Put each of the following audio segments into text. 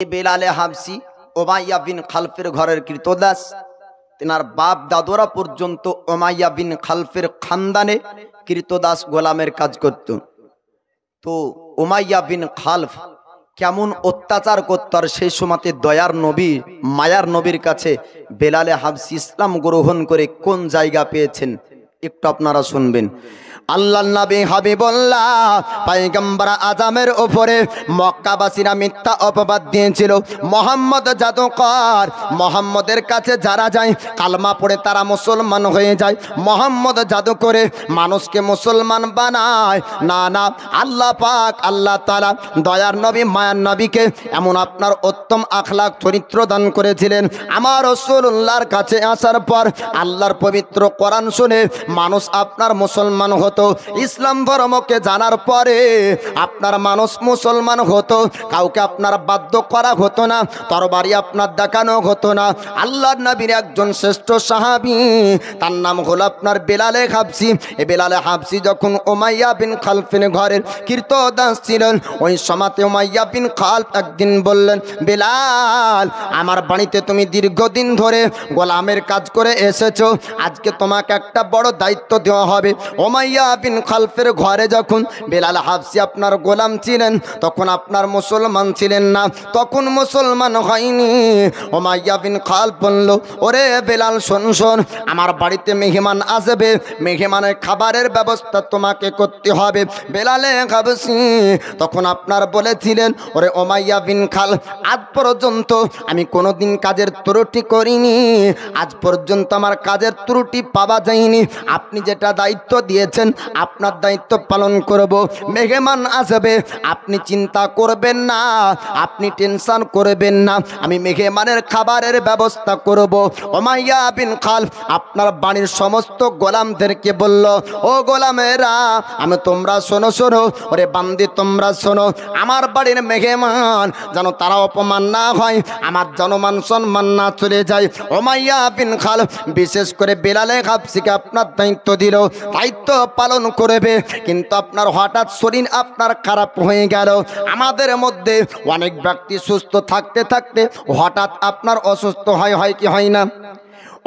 বেলালে হাবসি Umayya বিন খালফের ঘরের কৃতদাস। তেনার বাপ দাদুরা পর্যন্ত উমাইয়া বিন খালফের খানদানে কৃতদাস গোলামের কাজ করত। তো উমাইয়া বিন খালফ কেমন অত্যাচার করত, আর সেই সময়তে দয়ার নবী মায়ার নবীর কাছে বেলালে হাবসি ইসলাম গ্রহণ করে কোন জায়গা পেয়েছেন একটু আপনারা শুনবেন। আল্লাহর নবী হাবিবুল্লাহ পয়গম্বর আজমের উপরে মক্কাবাসীরা মিথ্যা অপবাদ দিয়েছিল, মোহাম্মদ জাদুকর। মোহাম্মদের কাছে যারা যায় কালমা পড়ে তারা মুসলমান হয়ে যায়, মোহাম্মদ জাদু করে মানুষকে মুসলমান বানায়। না না, আল্লাহ পাক আল্লাহ তাআলা দয়ার নবী মায়ার নবীকে এমন আপনার উত্তম আখলাক চরিত্র দান করেছিলেন। আমার রাসূলুল্লাহর কাছে আসার পর আল্লাহর পবিত্র কোরআন শুনে মানুষ আপনার মুসলমান হতো। ইসলাম ধর্মকে জানার পরে আপনার মানুষ মুসলমান হতো, কাউকে আপনার বাধ্য করা হতো না, তরবারি আপনার দেখানো হতো না। আল্লাহর নবীর একজন শ্রেষ্ঠ সাহাবী, তার নাম হলো আপনার বেলালে হাবসি। এই বেলালে হাবসি যখন উমাইয়া বিন খালফের ঘরের কৃতদাস ছিলেন, ওই সময়তে উমাইয়া বিন খালফ একদিন বললেন, বেলাল, আমার বাড়িতে তুমি দীর্ঘদিন ধরে গোলামের কাজ করে এসেছো, আজকে তোমাকে একটা বড় দায়িত্ব দেওয়া হবে। উমাইয়া বিন খালফের ঘরে যখন বেলাল হাবসি আপনার গোলাম ছিলেন, তখন আপনার মুসলমান ছিলেন না, তখন মুসলমান হয়নি। উমাইয়া বিন খালফ বলল, ওরে বেলাল শোন শোন, আমার বাড়িতে মেহমান আসবে, মেহমানের খাবারের ব্যবস্থা তোমাকে করতে হবে। বেলালে হাবসি তখন আপনার বলেছিলেন, ওরে উমাইয়া বিন খালফ, আজ পর্যন্ত আমি কোনোদিন কাজের ত্রুটি করিনি, আজ পর্যন্ত আমার কাজের ত্রুটি পাওয়া যায়নি। আপনি যেটা দায়িত্ব দিয়েছেন আপনার দায়িত্ব পালন করব। মেহমান আসবে, আপনি চিন্তা করবেন না, আপনি টেনশন করবেন না, আমি মেহমানের খাবারের ব্যবস্থা করব। উমাইয়া বিন খালফ আপনার বাড়ির সমস্ত গোলামদেরকে বলল, ও গোলামেরা, আমি তোমরা শোনো শোনো, ওরে বান্দি তোমরা শোনো, আমার বাড়ির মেহমান যেন তারা অপমান না হয়, আমার জনমান সম্মান না চলে যায়। উমাইয়া বিন খালফ বিশেষ করে বেলালে হাবসিকে আপনার দায়িত্ব দিল, দায়িত্ব পালন করবে। কিন্তু আপনার হঠাৎ শরীর আপনার খারাপ হয়ে গেল। আমাদের মধ্যে অনেক ব্যক্তি সুস্থ থাকতে থাকতে হঠাৎ আপনার অসুস্থ হয় কি হয় না?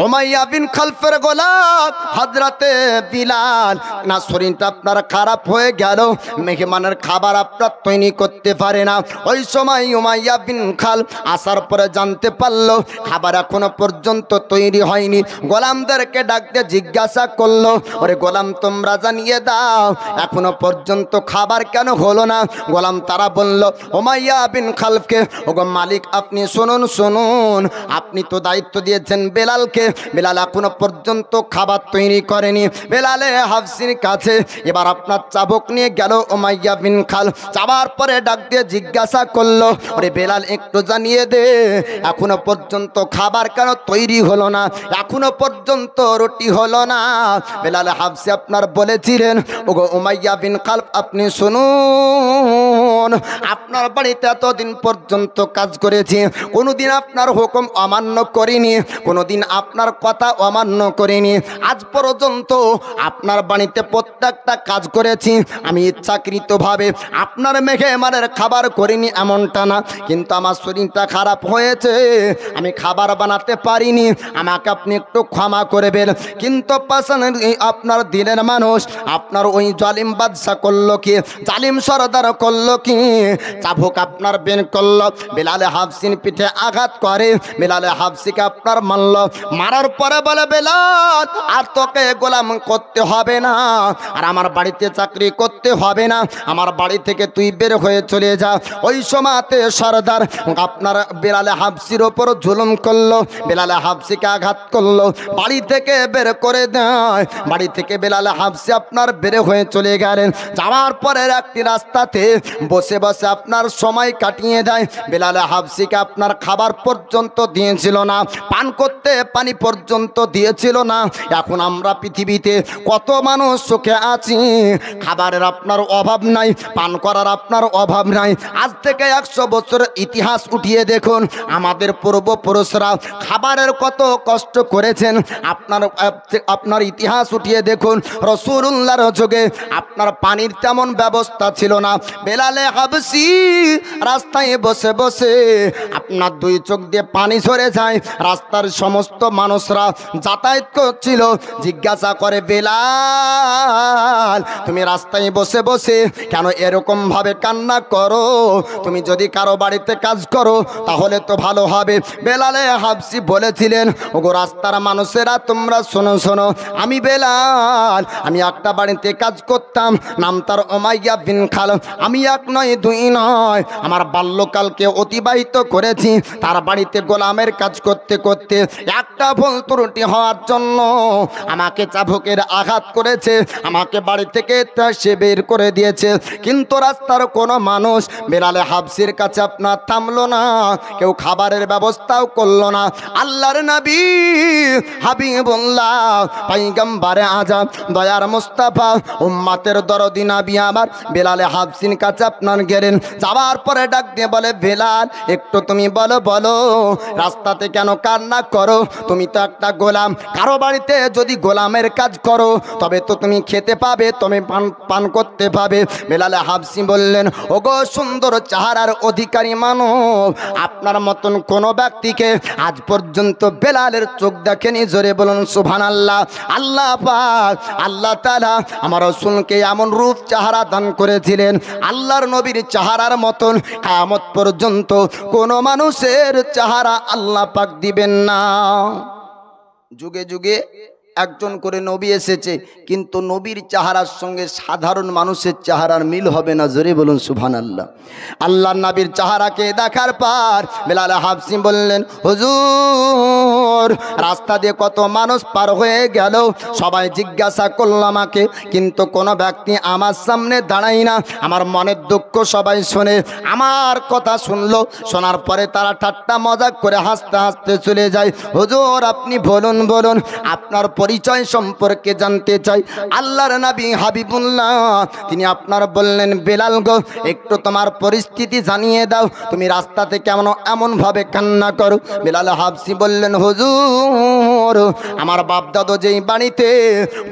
উমাইয়া বিন খালফের গোলাম হযরতে বিলাল না শরীরটা আপনার খারাপ হয়ে গেল, মেহমানের খাবার আপনার তৈরি করতে পারে না। ওই সময় উমাইয়া বিন খালফ আসার পরে জানতে পারলো খাবার এখনো পর্যন্ত তৈরি হয়নি। গোলামদেরকে ডাকতে জিজ্ঞাসা করলো, ওরে গোলাম তোমরা জানিয়ে দাও এখনো পর্যন্ত খাবার কেন হলো না? গোলাম তারা বলল উমাইয়া বিন খালফকে, ওগো মালিক আপনি শুনুন শুনুন, আপনি তো দায়িত্ব দিয়েছেন বেলালকে, বেলাল এখনো পর্যন্ত খাবার তৈরি করেনি। বেলালে হাবসির কাছে এবার আপনার চাবুক নিয়ে গেল উমাইয়া বিন খালফ, যাবার পরে ডাক দিয়ে জিজ্ঞাসা করলো, ওরে বেলাল একটু জানিয়ে দে এখনো পর্যন্ত খাবার কেন তৈরি হলো না, এখনো পর্যন্ত রুটি হলো না? বেলালে হাবসি আপনার বলেছিলেন, ওগো উমাইয়া বিন খালফ আপনি শুনুন, আপনার বাড়িতে এতদিন পর্যন্ত কাজ করেছি, কোনোদিন আপনার হুকুম অমান্য করিনি, কোনোদিন আপনার কথা অমান্য করিনি, আজ পর্যন্ত আপনার বাড়িতে প্রত্যেকটা কাজ করেছি আমি ইচ্ছাকৃতভাবে, আপনার মেহমানের খাবার করিনি এমনটা না, কিন্তু আমার শরীরটা খারাপ হয়েছে, আমি খাবার বানাতে পারিনি, আমাকে আপনি একটু ক্ষমা করবেন। কিন্তু পাশানের আপনার দিনের মানুষ আপনার ওই জালিম বাদশা করলো কি, জালিম সরদার করলো কি, চাবুক আপনার বের করলো, বেলালে হাবসির পিঠে আঘাত করে, বেলালে হাবসিকে আপনার মারল, মারার পরে বলে বেলাল আর তোকে গোলাম করতে হবে না, আর আমার বাড়িতে চাকরি করতে হবে না, আমার বাড়ি থেকে তুই বের হয়ে চলে যা। ওই সময়তে সরদার আপনার বেলালে হাবসির ওপর জুলুম করলো, বেলালে হাবসিকে আঘাত করলো, বাড়ি থেকে বের করে দেয়। বাড়ি থেকে বেলালে হাবসি আপনার বের হয়ে চলে গেলেন, যাওয়ার পরের একটি রাস্তাতে বসে বসে আপনার সময় কাটিয়ে দেয়। বেলালে হাবসিকে আপনার খাবার পর্যন্ত দিয়েছিল না, পান করতে পানি পানি পর্যন্ত দিয়েছিল না। এখন আমরা পৃথিবীতে কত মানুষ সুখে আছি, খাবারের আপনার অভাব নাই, পান করার আপনার অভাব নাই। আজ থেকে 100 বছরের ইতিহাস উঠিয়ে দেখুন, আমাদের পূর্বপুরুষরা খাবারের কত কষ্ট করেছেন। আপনার ইতিহাস উঠিয়ে দেখুন, রাসূলুল্লাহর যুগে আপনার পানির তেমন ব্যবস্থা ছিল না। বেলালে হাবশি রাস্তায় বসে বসে আপনার 2 চোখ দিয়ে পানি ঝরে যায়। রাস্তার সমস্ত মানুষরা যাতায়াত করছিল, জিজ্ঞাসা করে, বেলাল তুমি রাস্তায় বসে বসে কেন এরকম ভাবে কান্না করো? তুমি যদি কারো বাড়িতে কাজ করো তাহলে তো ভালো হবে। বেলালে হাবশি বলেছিলেন, ওগো রাস্তার মানুষেরা তোমরা শোনো শোনো, আমি বেলাল, আমি একটা বাড়িতে কাজ করতাম, নাম তার উমাইয়া বিন খালফ। আমি 1 নয় 2 নয়, আমার বাল্যকালকে অতিবাহিত করেছি তার বাড়িতে গোলামের কাজ করতে করতে। একটা ভুল ত্রুটি হওয়ার জন্য আমাকে চাবুকের আঘাত করেছে, আমাকে বাড়ি থেকে সে বের করে দিয়েছে। কিন্তু রাস্তার কোনো মানুষ বেলালে হাবশির কাছে আপনার থামলো না, কেউ খাবারের ব্যবস্থাও করলো না। আল্লাহর নবী হাবিবুল্লাহ পয়গম্বরে আজম দয়ার মুস্তাফা উম্মতের দরদি নবী আমার বেলালে হাবশির কাছে আপনার গেলেন। যাওয়ার পরে ডাক দিয়ে বলে, বেলাল একটু তুমি বলো বলো রাস্তাতে কেন কান্না করো? তুমি তো একটা গোলাম, কারো বাড়িতে যদি গোলামের কাজ করো তবে তো তুমি খেতে পাবে, তুমি পান করতে পাবে। বেলালে হাবশি বললেন, ওগো সুন্দর চেহারার অধিকারী মানব, আপনার মতন কোন ব্যক্তিকে আজ পর্যন্ত বেলালের চোখ দেখেনি। জোরে বলুন সুবহানাল্লাহ। আল্লাহ পাক আল্লাহ তাআলা আমার রাসূলকে এমন রূপ চেহারা দান করেছিলেন, আল্লাহর নবীর চেহারার মতন কিয়ামত পর্যন্ত কোন মানুষের চেহারা আল্লাহ পাক দিবেন না। যুগে যুগে একজন করে নবী এসেছে, কিন্তু নবীর চেহারার সঙ্গে সাধারণ মানুষের চেহারার মিল হবে না। জোরে বলুন সুবহানাল্লাহ। আল্লাহর নবীর চেহারাকে দেখার পর বেলাল হাবশি বললেন, হুজুর রাস্তা দিয়ে কত মানুষ পার হয়ে গেল, সবাই জিজ্ঞাসা করল আমাকে, কিন্তু কোনো ব্যক্তি আমার সামনে দাঁড়ায় না। আমার মনের দুঃখ সবাই শুনে আমার কথা শুনলো, শোনার পরে তারা ঠাট্টা মজাক করে হাসতে হাসতে চলে যায়। হুজুর আপনি বলুন বলুন আপনার পরিচয় সম্পর্কে জানতে চাই। আল্লাহর নবী হাবিবুল্লাহ তিনি আপনার বললেন, বেলাল গো একটু তোমার পরিস্থিতি জানিয়ে দাও, তুমি রাস্তাতে কেমন এমন ভাবে কান্না করো? বেলাল হাবশি বললেন, হুজুর আমার বাপ দাদু যেই বাড়িতে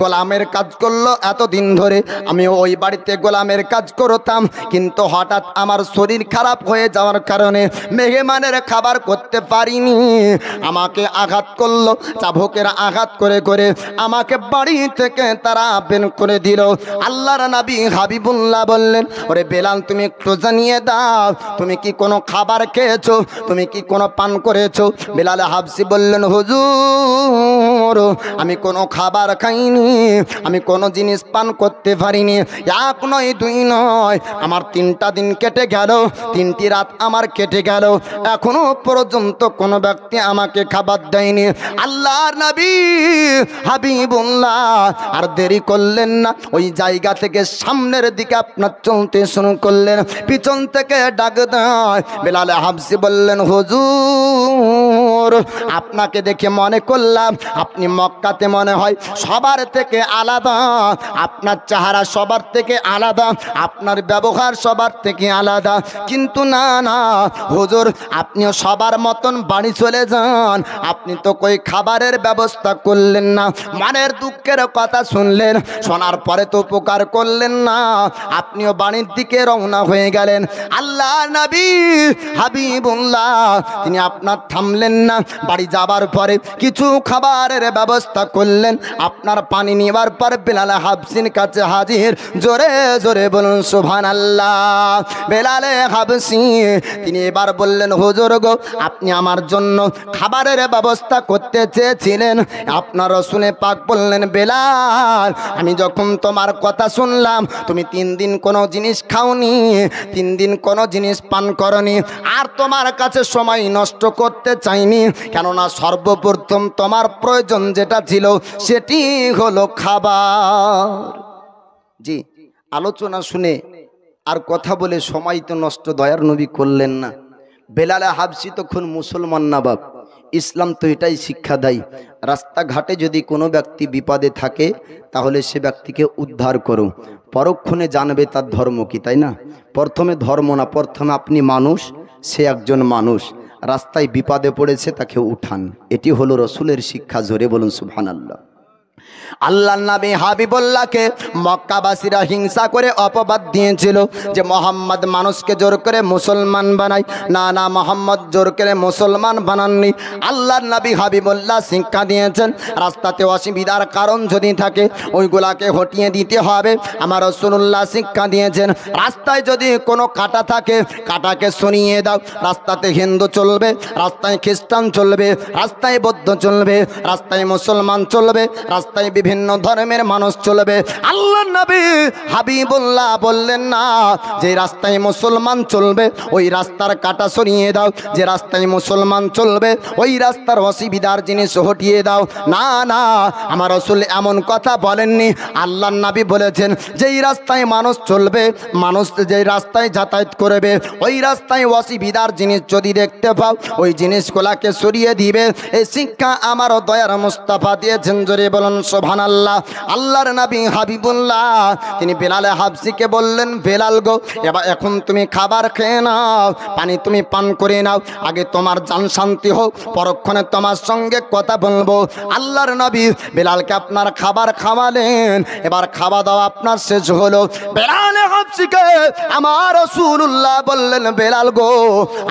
গোলামের কাজ করলো এতদিন ধরে, আমি ওই বাড়িতে গোলামের কাজ করতাম, কিন্তু হঠাৎ আমার শরীর খারাপ হয়ে যাওয়ার কারণে মেহমানের খাবার করতে পারিনি। আমাকে আঘাত করলো, চাবুকের আঘাত করে করে আমাকে বাড়ি থেকে তারা বের করে দিল। আল্লাহর নবী হাবিবুল্লাহ বললেন, ওরে বেলাল তুমি একটু জানিয়ে দাও, তুমি কি কোনো খাবার খেয়েছো, তুমি কি কোনো পান করেছো? বেলাল হাবশি বললেন, হুজুর আমি কোনো খাবার খাইনি, আমি কোনো জিনিস পান করতে পারিনি। 1 নয় 2 নয়, আমার 3টা দিন কেটে গেল, 3টি রাত আমার কেটে গেল, এখনো পর্যন্ত কোনো ব্যক্তি আমাকে খাবার দেয়নি। আল্লাহর নবী হাবিবুল্লাহ আর দেরি করলেন না, ওই জায়গা থেকে সামনের দিকে আপনার চলতে শুরু করলেন। পিছন থেকে ডাক দেয় বেলাল হাবশি বললেন, হুজুর আপনাকে দেখে মনে করলাম আপনি মক্কাতে মনে হয় সবার থেকে আলাদা, আপনার চেহারা সবার থেকে আলাদা, আপনার ব্যবহার সবার থেকে আলাদা। কিন্তু না না হুজুর, আপনিও সবার মতন বাড়ি চলে যান, আপনি তো কই খাবারের ব্যবস্থা করলেন না। মনের দুঃখের কথা শুনলেন, শোনার পরে তো উপকার করলেন না, আপনিও বাড়ির দিকে রওনা হয়ে গেলেন। আল্লাহ নবী হাবিবুল্লাহ তিনি আপনার থামলেন না, বাড়ি যাবার পরে কিছু খাবারের ব্যবস্থা করলেন। আপনার পানি নেবার পর বেলাল হাবশির কাছে হাজির। জোরে জোরে বলুন সুবহানাল্লাহ। বেলাল হাবশি তিনি এবার বললেন, হুজুর গো আপনি আমার জন্য খাবারের ব্যবস্থা করতে চেয়েছিলেন। আপনার রাসূল পাক বললেন, বেলাল আমি যখন তোমার কথা শুনলাম, তুমি 3 দিন কোনো জিনিস খাওনি, 3 দিন কোনো জিনিস পান করনি, আর তোমার কাছে সময় নষ্ট করতে চাইনি, কেননা সর্বপ্রথম তোমার প্রয়োজন যেটা ছিল সেটি হলো খাবার। জি, আলোচনা শুনে আর কথা বলে সময় তো নষ্ট দয়ার নবী করলেন না। বেলাল হাবশি তখন মুসলমান না বাপ, ইসলাম তো এটাই শিক্ষা দেয়, রাস্তাঘাটে যদি কোনো ব্যক্তি বিপদে থাকে তাহলে সে ব্যক্তিকে উদ্ধার করো, পরক্ষণে জানবে তার ধর্ম কি, তাই না? প্রথমে ধর্ম না, প্রথমে আপনি মানুষ, সে একজন মানুষ, রাস্তায় বিপদে পড়েছে তাকে উঠান। এটি হলো রসুলের শিক্ষা। জোরে বলুন সুবহানাল্লাহ। আল্লাহর নবী হাবিবুল্লাহকে মক্কাবাসীরা হিংসা করে অপবাদ দিয়েছিল যে মোহাম্মদ মানুষকে জোর করে মুসলমান বানায়। না না, মোহাম্মদ জোর করে মুসলমান বানাননি। আল্লাহর নবী হাবিবুল্লাহ শিক্ষা দিয়েছেন রাস্তাতে অসুবিধার কারণ যদি থাকে ওইগুলাকে হটিয়ে দিতে হবে। আমার রাসূলুল্লাহ শিক্ষা দিয়েছেন রাস্তায় যদি কোনো কাঁটা থাকে কাঁটাকে সরিয়ে দাও। রাস্তাতে হিন্দু চলবে, রাস্তায় খ্রিস্টান চলবে, রাস্তায় বৌদ্ধ চলবে, রাস্তায় মুসলমান চলবে, রাস্তায় বিভিন্ন ধর্মের মানুষ চলবে। আল্লাহর নবী হাবিবুল্লাহ বললেন না যে রাস্তায় মুসলমান চলবে ওই রাস্তার কাঁটা সরিয়ে দাও, যে রাস্তায় মুসলমান চলবে ওই রাস্তার অসুবিধার জিনিস হটিয়ে দাও। না না, আমার রাসূল এমন কথা বলেননি। আল্লাহর নবী বলেছেন যেই রাস্তায় মানুষ চলবে, মানুষ যেই রাস্তায় যাতায়াত করবে ওই রাস্তায় অসুবিধার জিনিস যদি দেখতে পাও ওই জিনিসগুলাকে সরিয়ে দিবে। এই শিক্ষা আমার দয়ার মুস্তাফা দিয়েছেন। জোরে বলুন সুবহানাল্লাহ। আল্লাহর নবী হাবিবুল্লাহ তিনি বেলালে হাবসিকে বললেন, বেলাল গো, এবার এখন তুমি খাবার খেয়ে নাও, পানি তুমি পান করে নাও, আগে তোমার জান শান্তি হোক, পরক্ষণে তোমার সঙ্গে কথা বলবো। আল্লাহর নবী বেলালকে আপনার খাবার খাওয়ালেন। এবার খাওয়া দাওয়া আপনার শেষ হলো। বেলালে হাবসিকে আমার রাসূলুল্লাহ বললেন, বেলাল গো,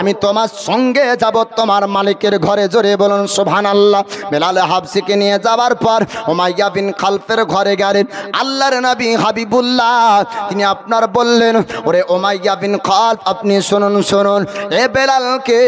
আমি তোমার সঙ্গে যাব তোমার মালিকের ঘরে। জোরে বলুন সুবহানাল্লাহ। বেলালে হাবসিকে নিয়ে যাবার পর উমাইয়া বিন খালফের ঘরে গেলেন। আল্লাহর নবী হাবিবুল্লাহ তিনি আপনার বললেন, ওরে উমাইয়া বিন খালফ, আপনি শুনুন শুনুন, এ বেলালকে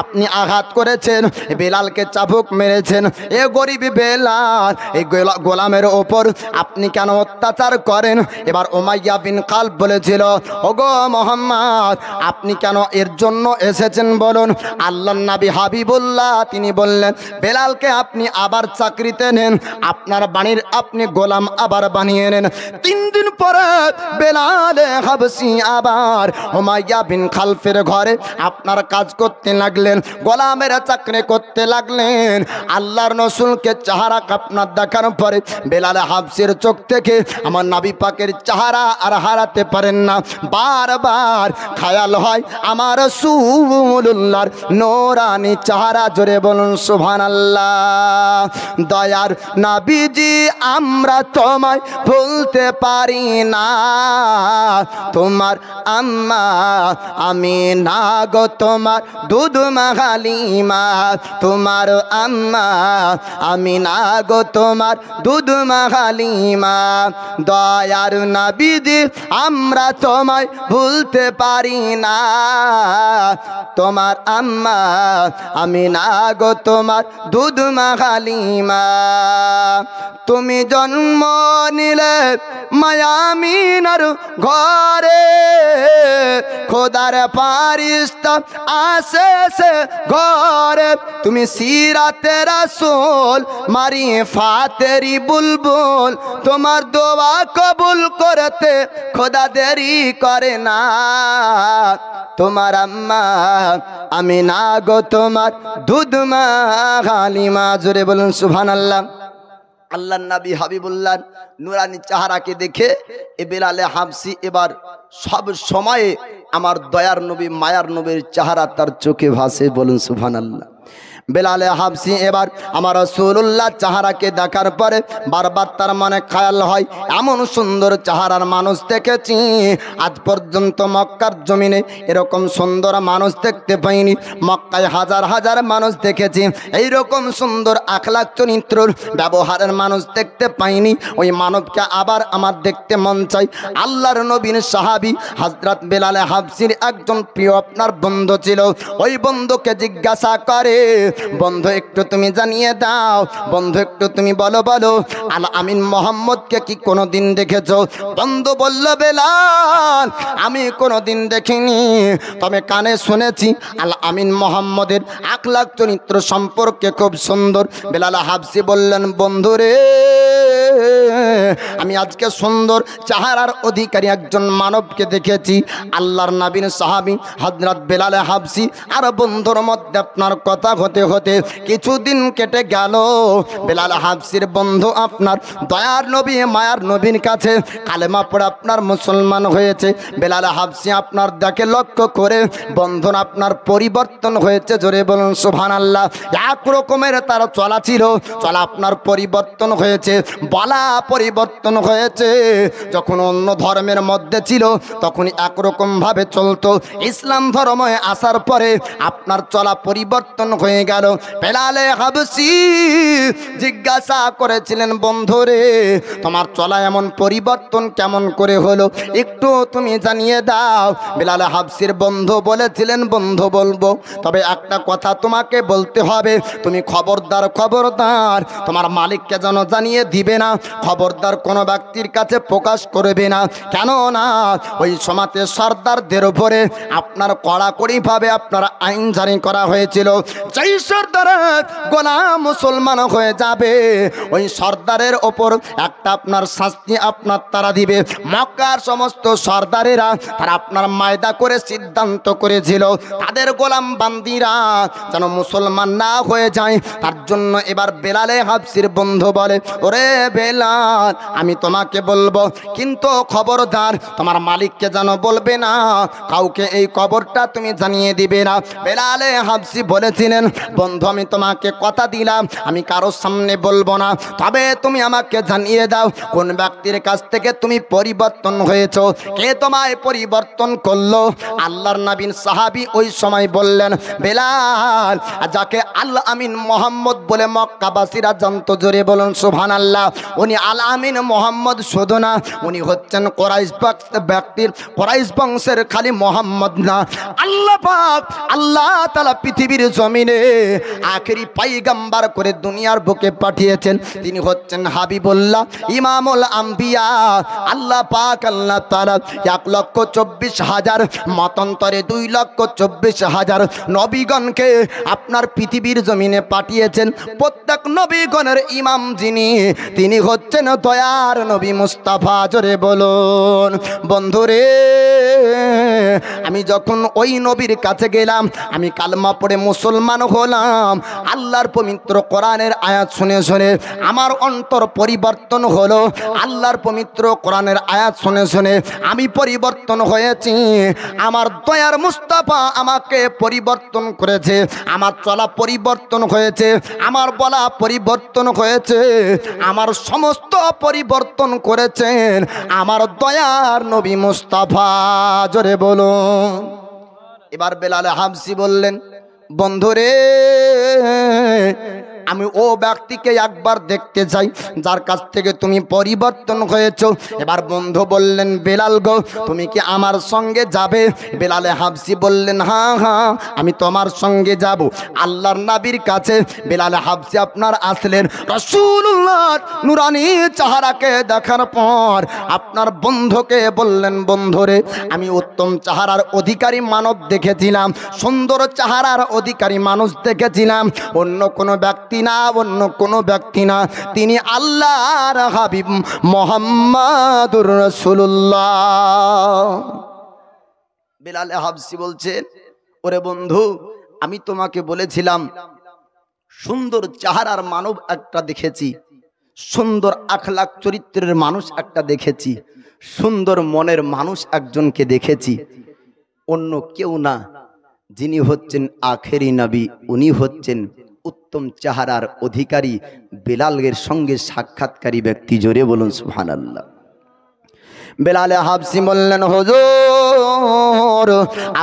আপনি আঘাত করেছেন, এ বেলালকে চাবুক মেরেছেন, এ গরিব বেলাল, এই গোলামের ওপর আপনি কেন অত্যাচার করেন? এবার উমাইয়া বিন খালফ বলেছিল, ওগো মুহাম্মদ, আপনি কেন এর জন্য এসেছেন বলুন? আল্লাহর নবী হাবিবুল্লাহ তিনি বললেন, বেলালকে আপনি আবার চাকরিতে নেন, আপনার বাণীর আপনি গোলাম আবার বানিয়ে নেন। 3 দিন পরে বেলালে হাবসি আবার উমাইয়া বিন খালফের ঘরে আপনার কাজ করতে লাগলেন, গোলামের চাকরি করতে লাগলেন। আল্লাহর রাসূলকে চেহারা আপনার দেখার পরে বেলালে হাবসির চোখ থেকে আমার নবী পাকের চেহারা আর হারাতে পারেন না। বারবার খেয়াল হয় আমার রাসূলুল্লাহর নূরানি চেহারা। জোরে বলুন সুবহানাল্লাহ। দয়ার নবীজি আমরা তোমায় ভুলতে পারি না, তোমার আম্মা আমি না গো, তোমার দুধ মা হালিমা, তোমার আম্মা আমি না গো, তোমার দুধ মা হালিমা। দয়ার নবীজি আমরা তোমায় ভুলতে পারি না, তোমার আম্মা আমি না গো, তোমার দুধ মা হালিমা। তুমি জন্ম নিলে মায়ামিনার ঘরে, খোদার ফারিস্তা আসে সে ঘরে, তুমি সিরাতে রাসূল মারিফাতেরি বুলবুল, তোমার দোয়া কবুল করতে খোদা দেরি করে না, তোমার আম্মা আমি না গো, তোমার দুধ মা হালিমা। জোরে বলুন সুবহানাল্লাহ। আল্লাহর নবী হাবিবুল্লাহ নূরানি চেহারাকে দেখে এ বেলালে হাবসি এবার সব সময়ে আমার দয়ার নবী মায়ার নবীর চেহারা তার চোখে ভাসে। বলুন সুবহানাল্লাহ। বেলালে হাবসি এবার আমার রাসূলুল্লাহ চেহারাকে দেখার পরে বারবার তার মনে খেয়াল হয়, এমন সুন্দর চেহারার মানুষ দেখেছি আজ পর্যন্ত মক্কার জমিনে এরকম সুন্দর মানুষ দেখতে পাইনি। মক্কায় হাজার হাজার মানুষ দেখেছি, এইরকম সুন্দর আখলাক চরিত্রর ব্যবহারের মানুষ দেখতে পাইনি। ওই মানবকে আবার আমার দেখতে মন চাই। আল্লাহর নবীর সাহাবী হযরত বেলালে হাবসির একজন প্রিয় আপনার বন্ধু ছিল। ওই বন্ধুকে জিজ্ঞাসা করে, বন্ধু একটু তুমি জানিয়ে দাও, বন্ধু একটু তুমি বলো বলো আল আমিন মোহাম্মদকে কি কোনোদিন দেখেছো? বন্ধু বলল, বেলাল আমি কোনোদিন দেখিনি, তবে কানে শুনেছি আল আমিন মোহাম্মদের আখলাক চরিত্র সম্পর্কে খুব সুন্দর। বেলাল হাবসি বললেন, বন্ধু রে আমি আজকে সুন্দর চেহারার অধিকারী একজন মানবকে দেখেছি, আল্লাহর নবীর সাহাবী হযরত বেলাল হাবশী। আর বন্ধুর মধ্যে আপনার কথা হতে হতে কিছুদিন কেটে গেল। বেলাল হাবশীর বন্ধু আপনার দয়ার নবী মায়ার নবীর কাছে কালেমা পড়ে আপনার মুসলমান হয়েছে। বেলাল হাবশী আপনার দেখে লক্ষ্য করে বন্ধন আপনার পরিবর্তন হয়েছে, জোরে বলুন সুবহানাল্লাহ। এক রকমের তার চলা ছিল, চলা আপনার পরিবর্তন হয়েছে, বলা পরিবর্তন হয়েছে। যখন অন্য ধর্মের মধ্যে ছিল তখন একরকম ভাবে চলতো, ইসলাম ধর্মে আসার পরে আপনার চলা পরিবর্তন হয়ে গেল। বেলাল হাবশী জিজ্ঞাসা করেছিলেন, বন্ধুরে তোমার চলা এমন পরিবর্তন কেমন করে হলো, একটু তুমি জানিয়ে দাও। বেলাল হাবশীর বন্ধু বলেছিলেন, বন্ধু বলবো, তবে একটা কথা তোমাকে বলতে হবে, তুমি খবরদার খবরদার তোমার মালিককে যেন জানিয়ে দিবে না, খবরদার কোনো ব্যক্তির কাছে প্রকাশ করবে না। কেন না ওই সমাজে সর্দারদের উপরে আপনার কড়াকড়িভাবে আপনার আইন জারি করা হয়েছিল। যেই সর্দারের গোলাম মুসলমান হয়ে যাবে ওই সর্দারের ওপর একটা আপনার শাস্তি আপনার তারা দিবে। মক্কার সমস্ত সর্দারেরা তারা আপনার মায়দা করে সিদ্ধান্ত করেছিল তাদের গোলাম বান্দিরা যেন মুসলমান না হয়ে যায়। তার জন্য এবার বেলাল হাবশীর বন্ধু বলে, ওরে বেলাল আমি তোমাকে বলবো, কিন্তু খবরদার তোমার মালিককে যেন বলবে না, কাউকে এই খবরটা তুমি জানিয়ে দিবে না। বেলাল হাবশী বলেছিলেন, বন্ধু আমি তোমাকে কথা দিলাম আমি কারোর সামনে বলবো না, তবে তুমি আমাকে জানিয়ে দাও কোন ব্যক্তির কাছ থেকে তুমি পরিবর্তন হয়েছো, কে তোমায় পরিবর্তন করলো। আল্লাহর নবীর সাহাবী ওই সময় বললেন, বেলাল যাকে আল আমিন মোহাম্মদ বলে মক্কাবাসীরা জানতো, জোরে বলুন সুবহানাল্লাহ। উনি আল আমিন মোহাম্মদ শুধু না, উনি হচ্ছেন কোরাইশ বংশের খালি মোহাম্মদ না, আল্লাহ পাক আল্লাহ তাআলা পৃথিবীর জমিনে আখেরি পয়গম্বর করে দুনিয়ার বুকে পাঠিয়েছেন। তিনি হচ্ছেন হাবিবুল্লাহ ইমামুল আম্বিয়া। আল্লাহ পাক আল্লাহ তাআলা 1,24,000 মতান্তরে 2,24,000 নবীগণকে আপনার পৃথিবীর জমিনে পাঠিয়েছেন। প্রত্যেক নবীগণের ইমাম যিনি, তিনি হচ্ছেন দয়ার নবী মুস্তাফা, জোরে বলুন। বন্ধুরে আমি যখন ওই নবীর কাছে গেলাম, আমি কালমা পড়ে মুসলমান হলাম, আল্লাহর পবিত্র কোরআনের আয়াত শুনে শুনে আমার অন্তর পরিবর্তন হলো। আল্লাহর পবিত্র কোরআনের আয়াত শুনে শুনে আমি পরিবর্তন হয়েছি। আমার দয়ার মুস্তাফা আমাকে পরিবর্তন করেছে, আমার চলা পরিবর্তন হয়েছে, আমার বলা পরিবর্তন হয়েছে, আমার সমস্ত পরিবর্তন করেছেন আমার দয়ার নবী মুস্তাফা, জোরে বলুন। এবার বেলাল হাবশী বললেন, বন্ধুরে আমি ও ব্যক্তিকে একবার দেখতে চাই যার কাছ থেকে তুমি পরিবর্তন হয়েছো। এবার বন্ধু বললেন, বেলাল গো তুমি কি আমার সঙ্গে যাবে? বেলাল হাবশী বললেন, হ্যাঁ হ্যাঁ আমি তোমার সঙ্গে যাব। আল্লাহর নবীর কাছে বেলাল হাবশী আপনার আসলেন। রাসূলুল্লাহর নূরানী চেহারাকে দেখার পর আপনার বন্ধুকে বললেন, বন্ধুরে আমি উত্তম চেহারার অধিকারী মানব দেখেছিলাম, সুন্দর চেহারার অধিকারী মানুষ দেখেছিলাম, অন্য কোনো ব্যক্তি না, অন্য কোনো ব্যক্তি না, তিনি আল্লাহর হাবিব মুহাম্মাদুর রাসূলুল্লাহ। বেলাল হাবশী বলছেন, ওরে বন্ধু আমি তোমাকে বলেছিলাম সুন্দর চেহারার মানব একটা দেখেছি, সুন্দর আখলাক চরিত্রের মানুষ একটা দেখেছি, সুন্দর মনের মানুষ একজনকে দেখেছি, অন্য কেউ না, যিনি হচ্ছেন আখেরি নবী, উনি হচ্ছেন উত্তম চেহারার অধিকারী বেলালের সঙ্গে সাক্ষাৎকারী ব্যক্তি, জোরে বলুন সুবহানাল্লাহ। বেলাল হাবশী বললেন, হুজুর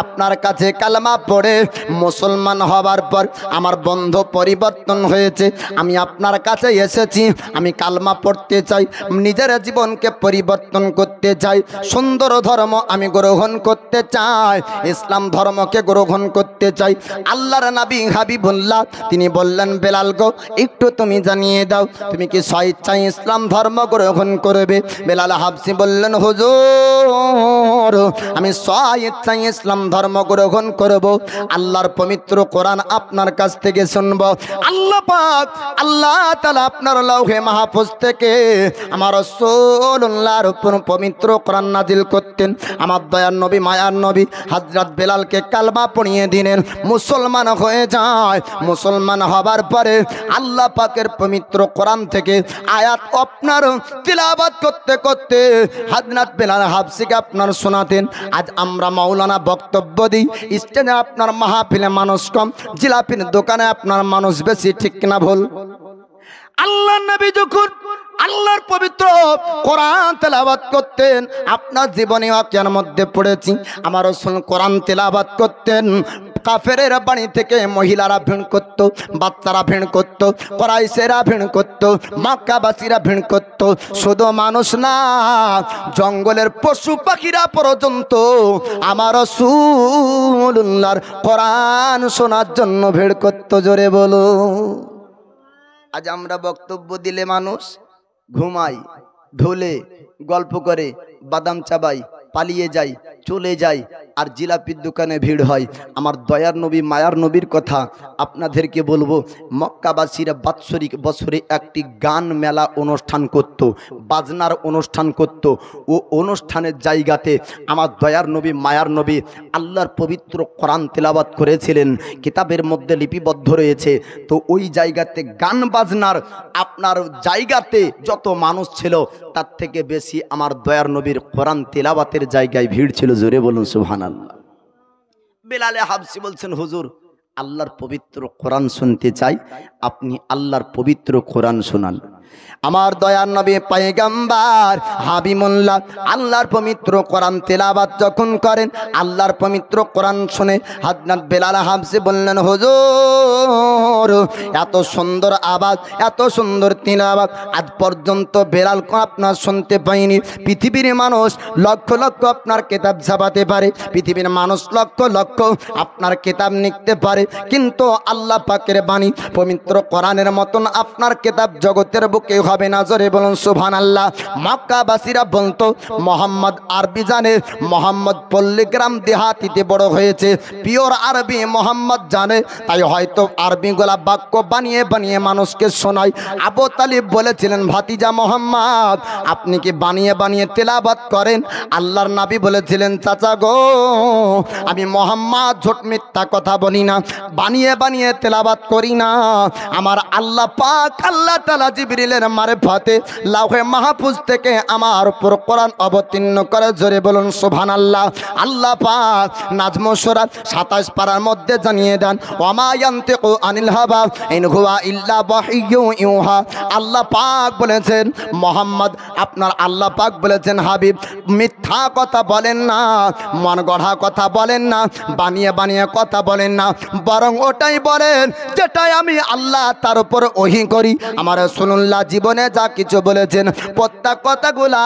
আপনার কাছে কালেমা পড়ে মুসলমান হবার পর আমার বন্ধু পরিবর্তন হয়েছে, আমি আপনার কাছে এসেছি, আমি কালেমা পড়তে চাই, নিজের জীবনকে পরিবর্তন করতে চাই, সুন্দর ধর্ম আমি গ্রহণ করতে চাই, ইসলাম ধর্মকে গ্রহণ করতে চাই। আল্লাহর নবী হাবিবুল্লাহ তিনি বললেন, বেলাল গো একটু তুমি জানিয়ে দাও তুমি কি স্বেচ্ছায় ইসলাম ধর্ম গ্রহণ করবে? বেলাল হাবশী বললেন, হুজুর আমি স্বেচ্ছায় ইসলাম ধর্ম গ্রহণ করব, আল্লাহর পবিত্র কোরআন আপনার কাছ থেকে শুনব। আল্লাহ পাক আল্লাহ তাআলা আপনার লৌহে মাহফুজ থেকে আমার রাসূলুল্লাহর উপর পবিত্র কোরআন নাজিল করতেন। আমার দয়ার নবী মায়ার নবী হযরত বেলালকে কালমা পড়িয়ে দিলেন, মুসলমান হয়ে যায়। মুসলমান হবার পরে আল্লাহ পাকের পবিত্র কোরআন থেকে আয়াত আপনার তিলাওয়াত করতে করতে হযরত বেলাল হাবশিকে আপনার শোনাতেন। আজ আমরা মাওলানা বক্তব্য দিই, স্টেজে আপনার মাহফিলে মানুষ কম, জিলাপির দোকানে আপনার মানুষ বেশি, ঠিক না ভুল? আল্লাহর নবী যখন আল্লাহর পবিত্র কোরআন তেলাওয়াত করতেন, আপনার জীবনে ওয়াকিয়ার মধ্যে পড়েছি, আমার রাসূল কোরআন তেলাওয়াত করতেন। কাফেরের বাড়ি থেকে মহিলারা ভিড় করত, বাচ্চারা ভিড় করত, কুরাইশেরা ভিড় করত, মক্কাবাসীরা ভিড় করত। শুধু মানুষ না, জঙ্গলের পশু পাখিরা পর্যন্ত আমার রাসূলুল্লাহর কোরআন শোনার জন্য ভিড় করত। জোরে বলো। আজ আমরা বক্তব্য দিলে মানুষ ঘুমায়, ঢোলে, গল্প করে, বাদাম চাবাই, পালিয়ে যায়, চলে যায়, আর জিলাপির দোকানে ভিড় হয়। আমার দয়ার নবী মায়ার নবীর কথা আপনাদেরকে বলবো, মক্কাবাসীরা বাৎসরিক বছরে একটি গান মেলা অনুষ্ঠান করত, বাজনার অনুষ্ঠান করত। ও অনুষ্ঠানের জায়গাতে আমার দয়ার নবী মায়ার নবী আল্লাহর পবিত্র কোরআন তেলাওয়াত করেছিলেন, কিতাবের মধ্যে লিপিবদ্ধ রয়েছে। তো ওই জায়গাতে গান বাজনার আপনার জায়গাতে যত মানুষ ছিল, তার থেকে বেশি আমার দয়ার নবীর কোরআন তেলাওয়াতের জায়গায় ভিড় ছিল। জোরে বলুন সুবহানাল্লাহ। বেলালে হাবশি বলছেন, হুজুর আল্লাহর পবিত্র কোরআন শুনতে চাই, আপনি আল্লাহর পবিত্র কোরআন শোনান। আমার দয়ার নবী পয়গম্বর হাবিবুল্লাহ আল্লাহর পবিত্র কোরআন তেলাওয়াত যখন করেন, আল্লাহর পবিত্র কোরআন শুনে হযরত বেলাল হাবশি বললেন, হুজুর এত সুন্দর আওয়াজ, এত সুন্দর তেলাওয়াত আজ পর্যন্ত বেলাল আপনার শুনতে পাইনি। পৃথিবীর মানুষ লক্ষ লক্ষ আপনার কিতাব ছাপাতে পারে, পৃথিবীর মানুষ লক্ষ লক্ষ আপনার কিতাব লিখতে পারে, কিন্তু আল্লাহ পাকের বাণী পবিত্র কোরআনের মতন আপনার কিতাব জগতের বুকে হবে না। জোরে বলুন সুবহানাল্লাহ। মক্কাবাসীরা বলতো মোহাম্মদ আরবি জানে, মোহাম্মদ পল্লীগ্রাম দেহাতিতে বড় হয়েছে, পিওর আরবি মোহাম্মদ জানে, তাই হয়তো আরবিগুলা বাক্য বানিয়ে বানিয়ে মানুষকে শোনায়। আবু তালিব বলেছিলেন, ভাতিজা মোহাম্মদ আপনি কি বানিয়ে বানিয়ে তেলাওয়াত করেন? আল্লাহর নবী বলেছিলেন, চাচা গো আমি মোহাম্মদ ঝোট মিথ্যা কথা বলি না, বানিয়ে বানিয়ে তেলাওয়াত করি না। আমার আল্লাহ পাক আল্লাহ তাআলা জিবরিলের মারফতে লাউহে মাহফুজ থেকে আমার উপর কোরআন অবতীর্ণ করে। জোরে বলুন সুবহানাল্লাহ। আল্লাহ পাক নাজম সূরা 27 পারার মধ্যে জানিয়ে দেন, ওয়ামা ইয়ানতিকু আনিল হাওয়া ইন হুয়া ইল্লা ওয়াহিয়্যু ইউহা। আল্লাহ পাক বলেছেন, মোহাম্মদ আপনার আল্লাহ পাক বলেছেন, হাবিব মিথ্যা কথা বলেন না, মন গড়া কথা বলেন না, বানিয়ে বানিয়ে কথা বলেন না, বরং ওটাই বলেন যেটাই আমি আল্লাহ তার উপর ওহী করি। আমার রাসূলুল্লাহ জীবনে যা কিছু বলেছেন প্রত্যেক কথাগুলা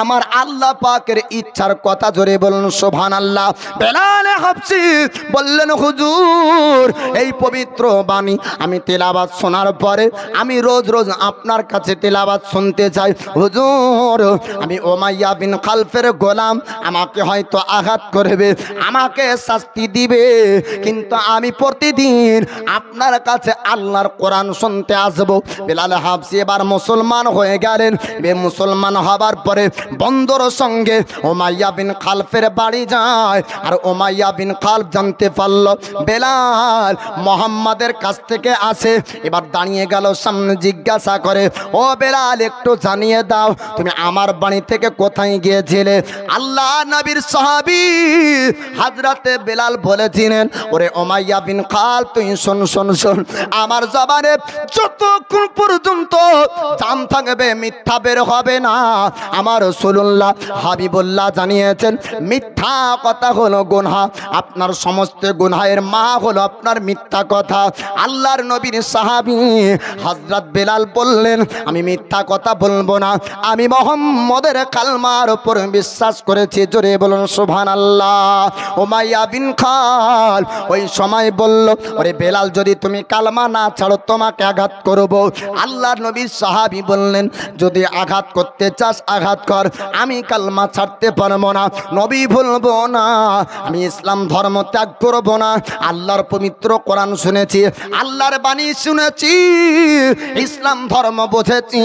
আমার আল্লাহ পাকের ইচ্ছার কথা। জোরে বলুন সুবহানাল্লাহ। বেলাল হাবশি বললেন, হুজুর এই পবিত্র বাণী আমি তেলাওয়াত শোনার পরে আমি রোজ রোজ আপনার কাছে তেলাওয়াত শুনতে চাই। হুজুর আমি উমাইয়া বিন খালফের গোলাম, আমাকে হয়তো আঘাত করবে, আমাকে শাস্তি দিবে, কিন্তু আমি প্রতিদিন আপনার কাছে আল্লাহর কোরআন শুনতে আসবো। বেলাল হাবশি এবার মুসলমান হয়ে গেলেন। মুসলমান হবার পরে বন্দর সঙ্গে উমাইয়া বিন খালফের বাড়ি যায়, আর উমাইয়া বিন খালফ জানতে পারলো বেলাল মোহাম্মদের কাছ থেকে আসে। এবার দাঁড়িয়ে গেল, সামনে জিজ্ঞাসা করে, ও বেলাল একটু জানিয়ে দাও তুমি আমার বাড়ি থেকে কোথায় গিয়েছিলে? আল্লাহ নবীর সাহাবী হযরতে বেলাল বলেছিলেন, ওরে উমাইয়া বিন খালফ তুই শোন শোন শোন, আমার জবানে যতক্ষণ পর্যন্ত জান থাকবে মিথ্যা বের হবে না। আমার রাসূলুল্লাহ হাবিবুল্লাহ জানিয়েছেন, মিথ্যা কথা হলো গুনাহ, আপনার সমস্ত গুনাহের মা হলো আপনার মিথ্যা কথা। আল্লাহর নবীর সাহাবী হযরত বেলাল বললেন, আমি মিথ্যা কথা বলবো না, আমি মুহাম্মদের কালমার উপর বিশ্বাস করেছি। জোরে বলুন সুবহানাল্লাহ। উমাইয়া বিন খাল ওই সময় বলল, ওরে বেলাল যদি তুমি কালমা না ছাড়ো তোমাকে আঘাত করব। আল্লাহর নবী সাহাবী বললেন, যদি আঘাত করতে চাস আঘাত কর, আমি কালমা ছাড়তে পারবো না, নবী ভুলবো না, আমি ইসলাম ধর্ম ত্যাগ করবো না। আল্লাহর পবিত্র কোরআন শুনেছি, আল্লাহর বাণী শুনেছি, ইসলাম ধর্ম বুঝেছি,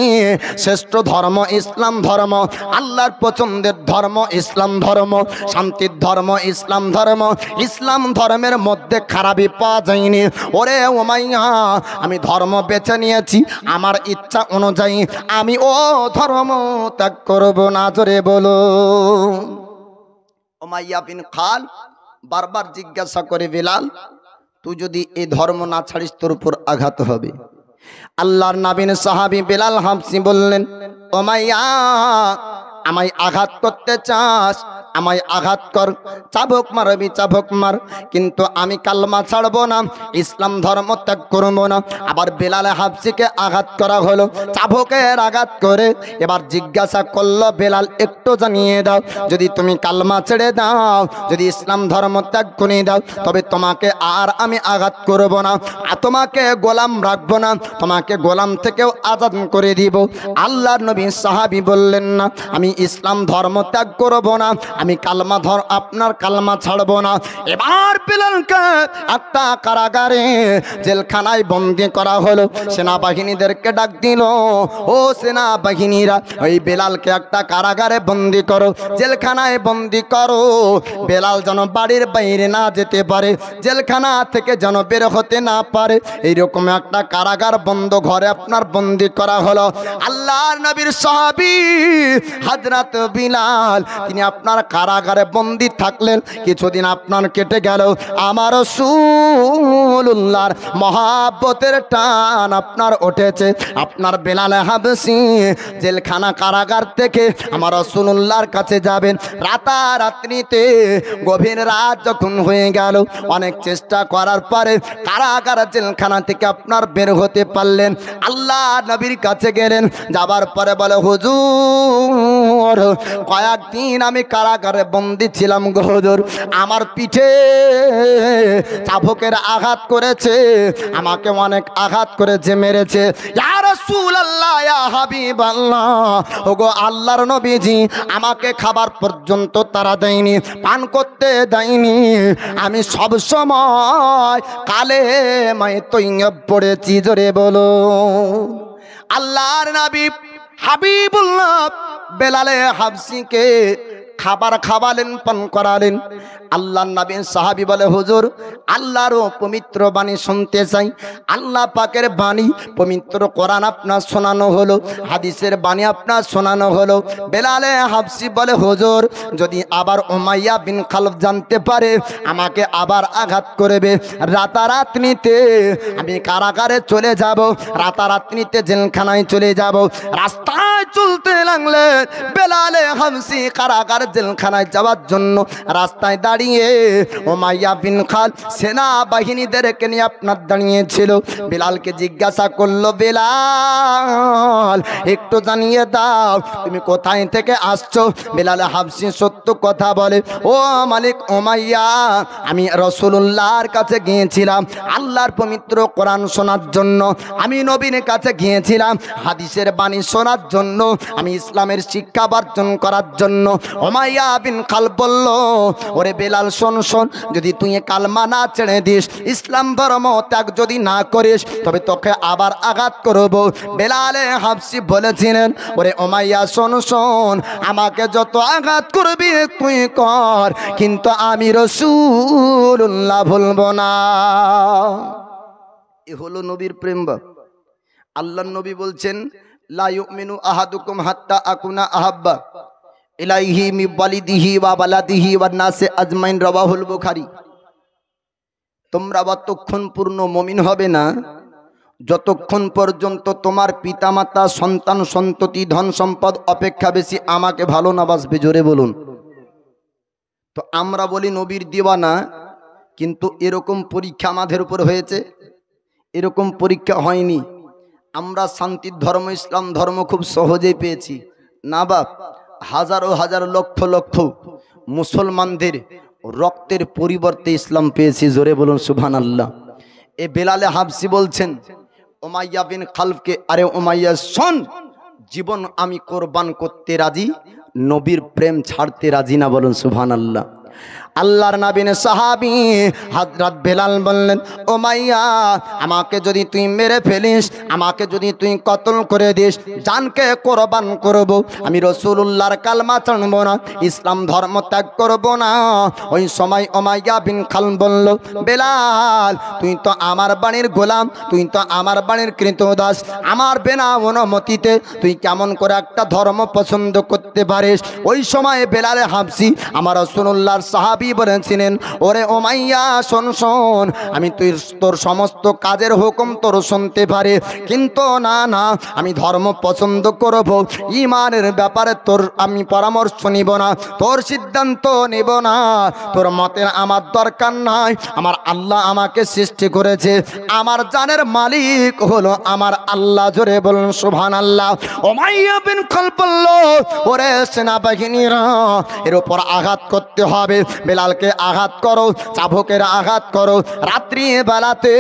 শ্রেষ্ঠ ধর্ম ইসলাম ধর্ম, আল্লাহর পছন্দের ধর্ম ইসলাম ধর্ম, শান্তির ধর্ম ইসলাম ধর্ম, ইসলাম ধর্মের মধ্যে খারাপই পাওয়া যায়নি। ওরে উমাইয়া, আমি ধর্ম বেছে নিয়েছি, আমার ইচ্ছা অনুযায়ী আমি ও ধর্ম ত্যাগ করব না। জোরে বলো। উমাইয়া বিন খাল বারবার জিজ্ঞাসা করে, বিলাল তুই যদি এই ধর্ম না ছাড়িস তোর উপর আঘাত হবে। আল্লাহর নবীর সাহাবী বিলাল হাবশী বললেন, উমাইয়া আমায় আঘাত করতে চাস, আমায় আঘাত কর, চাবুক মারবি চাবুক মার, কিন্তু আমি কালমা ছাড়বো না, ইসলাম ধর্ম ত্যাগ করবো না। আবার বিলাল হাবশীকে আঘাত করা হলো, চাবুকের আঘাত করে। এবার জিজ্ঞাসা করলো, বিলাল একটু জানিয়ে দাও, যদি তুমি কালমা ছেড়ে দাও, যদি ইসলাম ধর্ম ত্যাগ করে দাও, তবে তোমাকে আর আমি আঘাত করবো না, আর তোমাকে গোলাম রাখবো না, তোমাকে গোলাম থেকেও আজাদ করে দিব। আল্লাহর নবী সাহাবী বললেন, না আমি ইসলাম ধর্ম ত্যাগ করবো না, আমি কালমা আপনার কালমা ছাড়বো না। এবার বিলালকে একটা কারাগারে জেলখানায় বন্দী করা হলো। সেনাবাহিনীদেরকে ডাক দিল, ও সেনাবাহিনীরা, ওই বিলালকে একটা কারাগারে বন্দী করো, জেলখানায় বন্দী করো, বেলাল যেন বাড়ির বাইরে না যেতে পারে, জেলখানা থেকে যেন বের হতে না পারে, এইরকম একটা কারাগার বন্ধ ঘরে আপনার বন্দী করা হলো। আল্লাহর নবীর সাহাবী হযরত বিলাল, তিনি আপনার কারাগারে বন্দী থাকলেন। কিছুদিন আপনার কেটে গেল, আমার রাসূলুল্লাহর মহাব্বতের টান আপনার উঠেছে। আপনার বিলাল হাবশী জেলখানা কারাগার থেকে আমার রাসূলুল্লাহর কাছে যাবেন। রাতারাত্রিতে গভীর রাত যখন হয়ে গেল, অনেক চেষ্টা করার পরে কারাগার জেলখানা থেকে আপনার বের হতে পারলেন। আল্লাহ নবীর কাছে গেলেন, যাবার পরে বলে, হুজুর কয়েকদিন আমি কারাগারে বন্দী ছিলাম গো হুজুর, আমার পিঠে চাবুকের আঘাত করেছে, আমাকে অনেক আঘাত করেছে, মেরেছে। ইয়া রাসূলুল্লাহ, ইয়া হাবিবাল্লাহ, ওগো আল্লাহর নবীজি, আমাকে খাবার পর্যন্ত তারা দেয়নি, পান করতে দেয়নি, আমি সব সময় কালেমায়ে তৈয়ব পড়েছি। জোরে বলো। আল্লাহর নবী হাবিবুল্লাহ বেলালে হাবশীকে খাবার খাওয়ালেন, পান করালেন। আল্লাহর নবী সাহাবী বলে, হুজুর আল্লাহর পবিত্র বাণী শুনতে চাই। আল্লাহ পাকের বাণী পবিত্র কোরআন আপনার শোনানো হলো, হাদিসের বাণী আপনার শোনানো হলো। বেলালে হাবশী বলে, হুজুর যদি আবার উমাইয়া বিন খালফ জানতে পারে, আমাকে আবার আঘাত করবে, রাতারাত্রিতে আমি কারাগারে চলে যাব, রাতারাত্রিতে জেলখানায় চলে যাব। রাস্তায় চলতে লাগলেন বেলালে হাবশী কারাগার জেলখানায় যাওয়ার জন্য। রাস্তায় দাঁড়িয়ে উমাইয়া বিন খাল সেনাবাহিনীদেরকে নিয়ে আপনার দাঁড়িয়েছিল। বিলালকে জিজ্ঞাসা করলো, বিলাল একটু জানিয়ে দাও তুমি কোথায় থেকে আসছো? বিলাল হাবশী সত্য কথা বলে, ও মালিক উমাইয়া, আমি রাসূলুল্লাহর কাছে গিয়েছিলাম আল্লাহর পবিত্র কোরআন শোনার জন্য, আমি নবীর কাছে গিয়েছিলাম হাদিসের বাণী শোনার জন্য, আমি ইসলামের শিক্ষা বর্জন করার জন্য। উমাইয়া বিন খাল বলল, ওরে বেলাল শোন শোন, যদি তুই কালমা না ছেড়ে দিস, ইসলাম ধর্ম ত্যাগ যদি না করিস, তবে তোকে আবার আঘাত করব। বেলালে হাবশী বলেছিলেন, ওরে উমাইয়া শোন শোন, আমাকে যত আঘাত করবি তুই কর, কিন্তু আমি রাসূলুল্লাহ ভুলবো না। এ হলো নবীর প্রেম বাপ। আল্লাহর নবী বলছেন, লা ইউমিনু আহাদুকুম হাত্তা আকুনা আহাব্বা ইলাইহি মিন ওয়ালিদিহি ওয়া বালাদিহি ওয়ান নাসি আজমাইন, রাওয়াহুল বুখারী। তোমরা ততক্ষণ পূর্ণ মুমিন হবে না যতক্ষণ পর্যন্ত তোমার পিতামাতা, সন্তান সন্ততি, ধন সম্পদ অপেক্ষা বেশি আমাকে ভালো না বাসবে। জোরে বলুন। তো আমরা বলি নবীর দিওয়ানা, কিন্তু এরকম পরীক্ষা আমাদের উপর হয়েছে? এরকম পরীক্ষা হয়নি। আমরা শান্তির ধর্ম ইসলাম ধর্ম খুব সহজেই পেয়েছি না বাপ। হাজারো হাজার লক্ষ লক্ষ মুসলমানদের রক্তের পরিবর্তে ইসলাম পেয়েছি। জোরে বলুন সুবহানাল্লাহ। এ বেলালে হাবশী বলছেন, উমাইয়া বিন খালফকে, আরে উমাইয়া শোন, জীবন আমি কোরবান করতে রাজি, নবীর প্রেম ছাড়তে রাজি না। বলুন সুবহানাল্লাহ। আল্লাহর নবীর সাহাবী হযরত বেলাল বললেন, উমাইয়া আমাকে যদি তুই মেরে ফেলিস, আমাকে যদি তুই কতল করে দিস, জানকে কোরবান করব, আমি রাসূলুল্লাহর কালমা ছাড়ব না, ইসলাম ধর্ম ত্যাগ করব না। ওই সময় উমাইয়া বিন খালফ বলল, বেলাল তুই তো আমার বাণীর গোলাম, তুই তো আমার বাণীর কৃতদাস, আমার বিনা অনুমতিতে তুই কেমন করে একটা ধর্ম পছন্দ করতে পারিস? ওই সময় বেলাল হাবশী আমার রাসূলুল্লাহর সাহাবী বলেছিলেন, ওরে উমাইয়া শোন শোন, আমি তোর সমস্ত কাজের হুকুম তোর শুনতে পারি, কিন্তু না না, আমি ধর্ম পছন্দ করব, ঈমানের ব্যাপারে তোর আমি পরামর্শ নিব না, তোর সিদ্ধান্ত নেব না, তোর মতের আমার দরকার নাই। আমার আল্লাহ আমাকে সৃষ্টি করেছে, আমার জানের মালিক হলো আমার আল্লাহ। জোরে বলুন সুবহানাল্লাহ। উমাইয়া বিন খালফ বলল, ওরে সেনাবাহিনীরা, এর উপর আঘাত করতে হবে, বেলালকে আঘাত করো, চাবুকের আঘাত করো। রাত্রি বেলাতে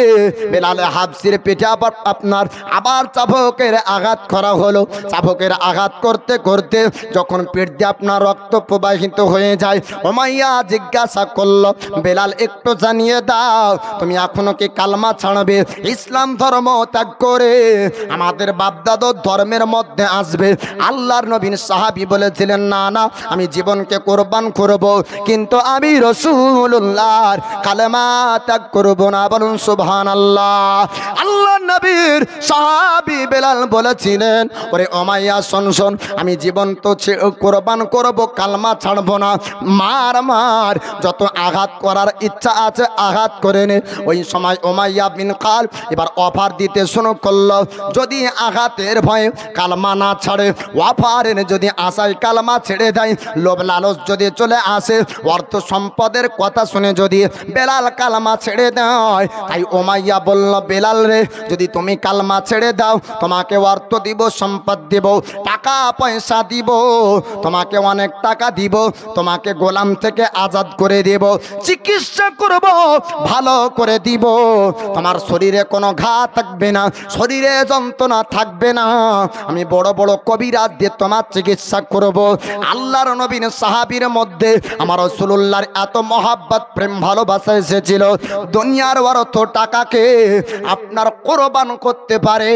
বেলাল হাবশীর পিঠে আপনার আবার চাবুকের আঘাত করা হলো। চাবুকের আঘাত করতে করতে যখন পিঠ দিয়ে আপনার রক্ত প্রবাহিত হয়ে যায়, উমাইয়া জিজ্ঞাসা করলো, বেলাল একটু জানিয়ে দাও, তুমি এখনো কি কালমা ছাড়বে, ইসলাম ধর্ম ত্যাগ করে আমাদের বাপদাদার ধর্মের মধ্যে আসবে? আল্লাহর নবীর সাহাবী বলেছিলেন, না না, আমি জীবনকে কোরবান করব, কিন্তু আমি রাসূলুল্লাহর কালেমা ত্যাগ করব না। বলুন সুবহানাল্লাহ। আল্লাহর নবীর সাহাবী বেলাল বলেছিলেন, ওরে উমাইয়া শোন শোন, আমি জীবন তো কোরবান করব, কালমা ছাড়ব না, মার মার, যত আঘাত করার ইচ্ছা আছে আঘাত করে নে। ওই সময় উমাইয়া বিন খালফ এবার অফার দিতে শুরু করলো, যদি আঘাতের ভয়ে কালমা না ছাড়ে, অফারের যদি আশায় কালমা ছেড়ে দেয়, লোভ লালচ যদি চলে আসে, অর্থ সম্পদের কথা শুনে যদি বেলাল কালমা ছেড়ে দেয়, তাই উমাইয়া বলল, বেলাল রে, যদি তুমি কালমা ছেড়ে দাও, তোমাকে অর্থ দিব, সম্পদ দিব, টাকা পয়সা দিব, তোমাকে অনেক টাকা দিব, তোমাকে গোলাম থেকে আজাদ করে দেব, চিকিৎসা করব, ভালো করে দিব, তোমার শরীরে কোনো ঘা থাকবে না, শরীরে যন্ত্রণা থাকবে না, আমি বড় বড় কবিরাজ দিয়ে তোমার চিকিৎসা করব। আল্লাহর নবীর সাহাবীর মধ্যে আমার রাসূলুল্লাহর এত মহাব্বত, প্রেম, ভালোবাসা এসেছিল, দুনিয়ার অর্থ টাকাকে আপনার কোরবান করতে পারে,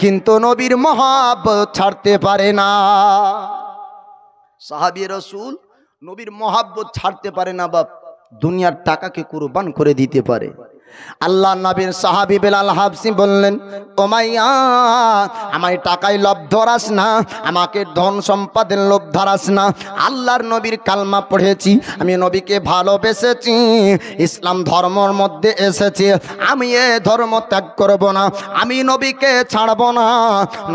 কিন্তু নবীর মহাব্বত ছাড়তে পারে না। সাহাবী রাসূল নবীর মহাব্বত ছাড়তে পারে না, বাপ দুনিয়ার টাকাকে কোরবান করে দিতে পারে। আল্লাহ নবীর সাহাবী বেলাল হাবশী বললেন, উমাইয়া আমায় টাকায় লোভ ধরাস না, আমাকে ধন সম্পদের লোভ ধরাস না, আল্লাহর নবীর কালমা পড়েছি, আমি নবীকে ভালোবেসেছি, ইসলাম ধর্মের মধ্যে এসেছি, আমি এ ধর্ম ত্যাগ করব না, আমি নবীকে ছাড়ব না,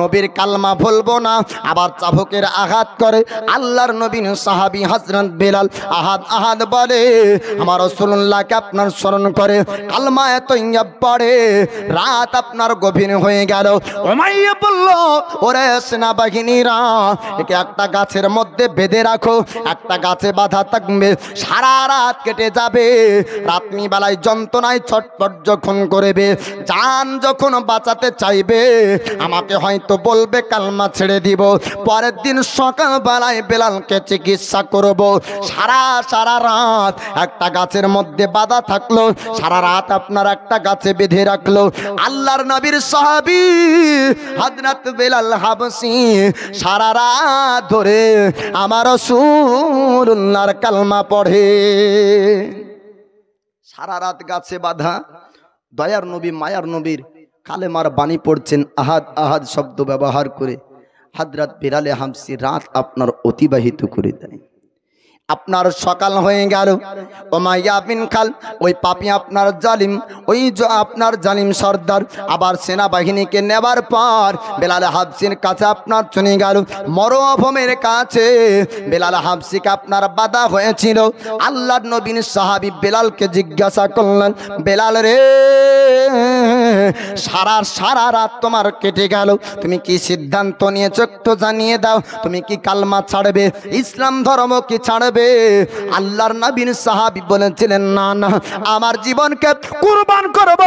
নবীর কালমা ভুলব না। আবার চাবুকের আঘাত করে আল্লাহর নবীর সাহাবী হযরত বেলাল আহাদ আহাদ বলে, আমার রাসূলুল্লাহকে আপনার স্মরণ করে কালমায়ে তৈয়্যিব পড়ে, রাত আপনার গভীর হয়ে গেল। উমাইয়া বলল, ওরে সেনাবাহিনীরা, একে একটা গাছের মধ্যে বেঁধে রাখো, একটা গাছে বাঁধা থাকবে, সারা রাত কেটে যাবে, রাত্রি বেলায় যন্ত্রণায় ছটফট যখন করবে, জান যখন বাঁচাতে চাইবে, আমাকে হয়তো বলবে কালমা ছেড়ে দিব, পরের দিন সকাল বেলায় বেলালকে চিকিৎসা করব। সারা রাত একটা গাছের মধ্যে বাঁধা থাকলো, সারা রাত আপনার একটা গাছে বেঁধে রাখলো। আল্লাহর নবীর সাহাবী হযরত বেলাল হাবশী সারা রাত ধরে আমার রাসূলুল্লাহর কালমা পড়ে। সারা রাত গাছে বাঁধা দয়ার নবী, মায়ার নবীর কালেমার বাণী পড়ছেন, আহাদ আহাদ শব্দ ব্যবহার করে হযরত বেলাল হাবশী রাত আপনার অতিবাহিত করে দেয়। আপনার সকাল হয়ে গেল, উমাইয়া বিন খালফ ওই পাপী আপনার জালিম, ওই আপনার জালিম সর্দার আবার সেনাবাহিনীকে নেবার পর বেলাল হাবশীর কাছে আপনার চলে গেল, মরুভূমির কাছে বেলাল হাবশীকে আপনার বাধা হয়েছিল। আল্লাহর নবীর সাহাবী বেলালকে জিজ্ঞাসা করলেন, বেলাল রে, সারা রাত তোমার কেটে গেল, তুমি কি সিদ্ধান্ত নিয়েছো একটু জানিয়ে দাও, তুমি কি কালমা ছাড়বে, ইসলাম ধর্ম কি ছাড়বে? হবে। আল্লাহর নবীর সাহাবী বলেছিলেন না না, আমার জীবনকে কুরবান করব।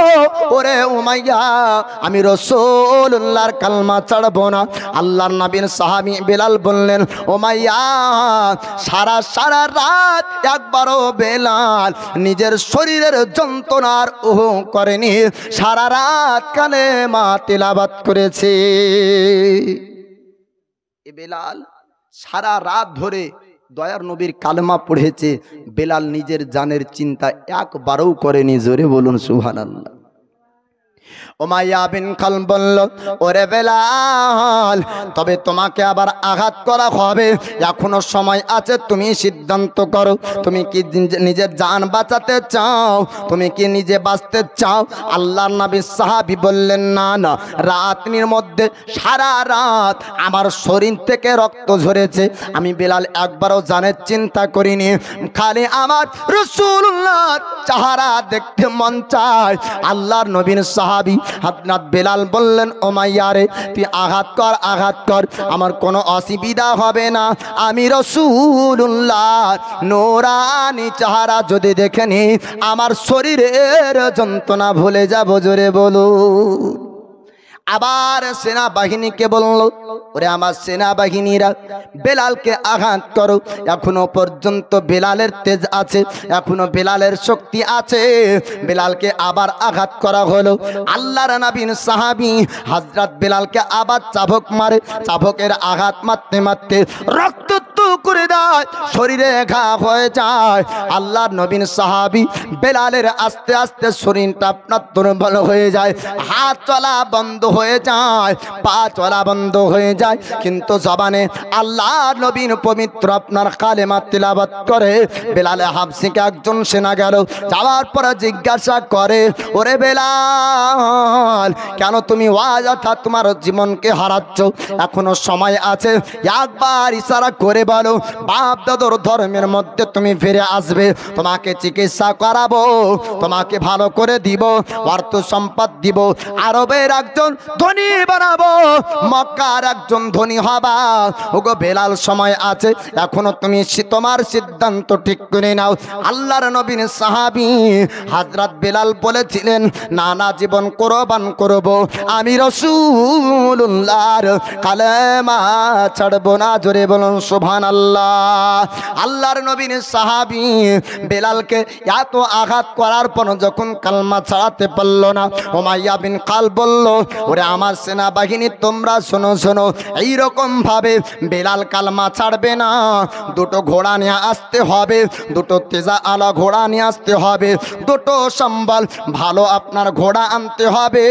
ওরে উমাইয়া, আমি রাসূলুল্লাহর কালমা ছাড়বো না। আল্লাহর নবীর সাহাবী বেলাল বললেন, উমাইয়া সারা রাত একবারও বেলাল নিজের শরীরের যন্ত্রণার করেনি, সারা রাত কালেমা তিলাওয়াত করেছে। বেলাল সারা রাত ধরে দয়ার নবীর কালেমা পড়েছে। বেলাল নিজের জানের চিন্তা একবারও করেনি। জোরে বলুন সুবহানাল্লাহ। উমাইয়া বিন খালব বলল, ওরে বেলাল, তবে তোমাকে আবার আঘাত করা হবে, এখনো সময় আছে, তুমি সিদ্ধান্ত করো, তুমি কি নিজের জান বাঁচাতে চাও, তুমি কি নিজে বাঁচতে চাও? আল্লাহর নবী সাহাবী বললেন, না না, রাতের মধ্যে সারা রাত আমার শরীর থেকে রক্ত ঝরেছে, আমি বেলাল একবারও জানের চিন্তা করিনি, খালি আমার রাসূলুল্লাহর চেহারা দেখতে মন চায়। আল্লাহর নবীর সাহাবী হযরত বেলাল বললেন, উমাইয়া রে, তুই আঘাত কর, আমার কোনো অসুবিধা হবে না। আমি রাসূলুল্লাহর নূরানি চেহারা যদি দেখে নি, আমার শরীরের যন্ত্রণা ভুলে যাব। জোরে বলুন। আবার সেনাবাহিনীকে বলল, ওরে আমার সেনাবাহিনীরা, বেলালকে আঘাত করো, এখনো পর্যন্ত বেলালের তেজ আছে, এখনো বেলালের শক্তি আছে। বেলালকে আবার আঘাত করা হলো। আল্লাহর নবীর সাহাবী হযরত বেলালকে আবার চাবুক মারে, চাবুকের আঘাত মারতে মারতে রক্ত করে দেয়, শরীরে ঘা হয়ে যায়। আল্লাহর নবীর সাহাবী বেলালের আস্তে আস্তে শরীরটা আপনার দুর্বল হয়ে যায়, হাত চলা বন্ধ হয়ে যায়, পা চলা বন্ধ হয়ে যায়, কিন্তু জবানে আল্লাহর নবীর পবিত্র আপনার কালেমা তিলাওয়াত করে। বেলালে হাবশিকে একজন সেনা গেল, যাওয়ার পরে জিজ্ঞাসা করে, ওরে বেলাল, কেন তুমি অযথা তোমার জীবনকে হারাচ্ছ? এখনো সময় আছে, একবার ইশারা করে বলো, বাপ দাদুর ধর্মের মধ্যে তুমি ফিরে আসবে, তোমাকে চিকিৎসা করাবো, তোমাকে ভালো করে দিব, অর্থ সম্পদ দিব, আরবের একজন ধনী বানাবো, মক্কার একজন ধনী হবা। ওগো বেলাল, সময় আছে, এখনো তুমি তোমার সিদ্ধান্ত ঠিক করে নাও। আল্লাহর নবীর সাহাবী হযরত বেলাল বলেছিলেন, না না, জীবন কুরবান করব, আমি রাসূলুল্লাহর কালেমা ছাড়বো না। জোরে বলুন সুবহানাল্লাহ। আল্লাহর নবীর সাহাবী বেলালকে এত আঘাত করার পর যখন কালেমা ছাড়াতে পারল না, উমাইয়া বিন খালব বলল, ওরে আমার সেনাবাহিনী, তোমরা শোনো শোনো, এইরকম ভাবে বেলাল কালেমা ছাড়বে না, দুটো ঘোড়া নিয়ে আসতে হবে, দুটো তেজা আলা ঘোড়া নিয়ে আসতে হবে, দুটো সম্বল ভালো আপনার ঘোড়া আনতে হবে,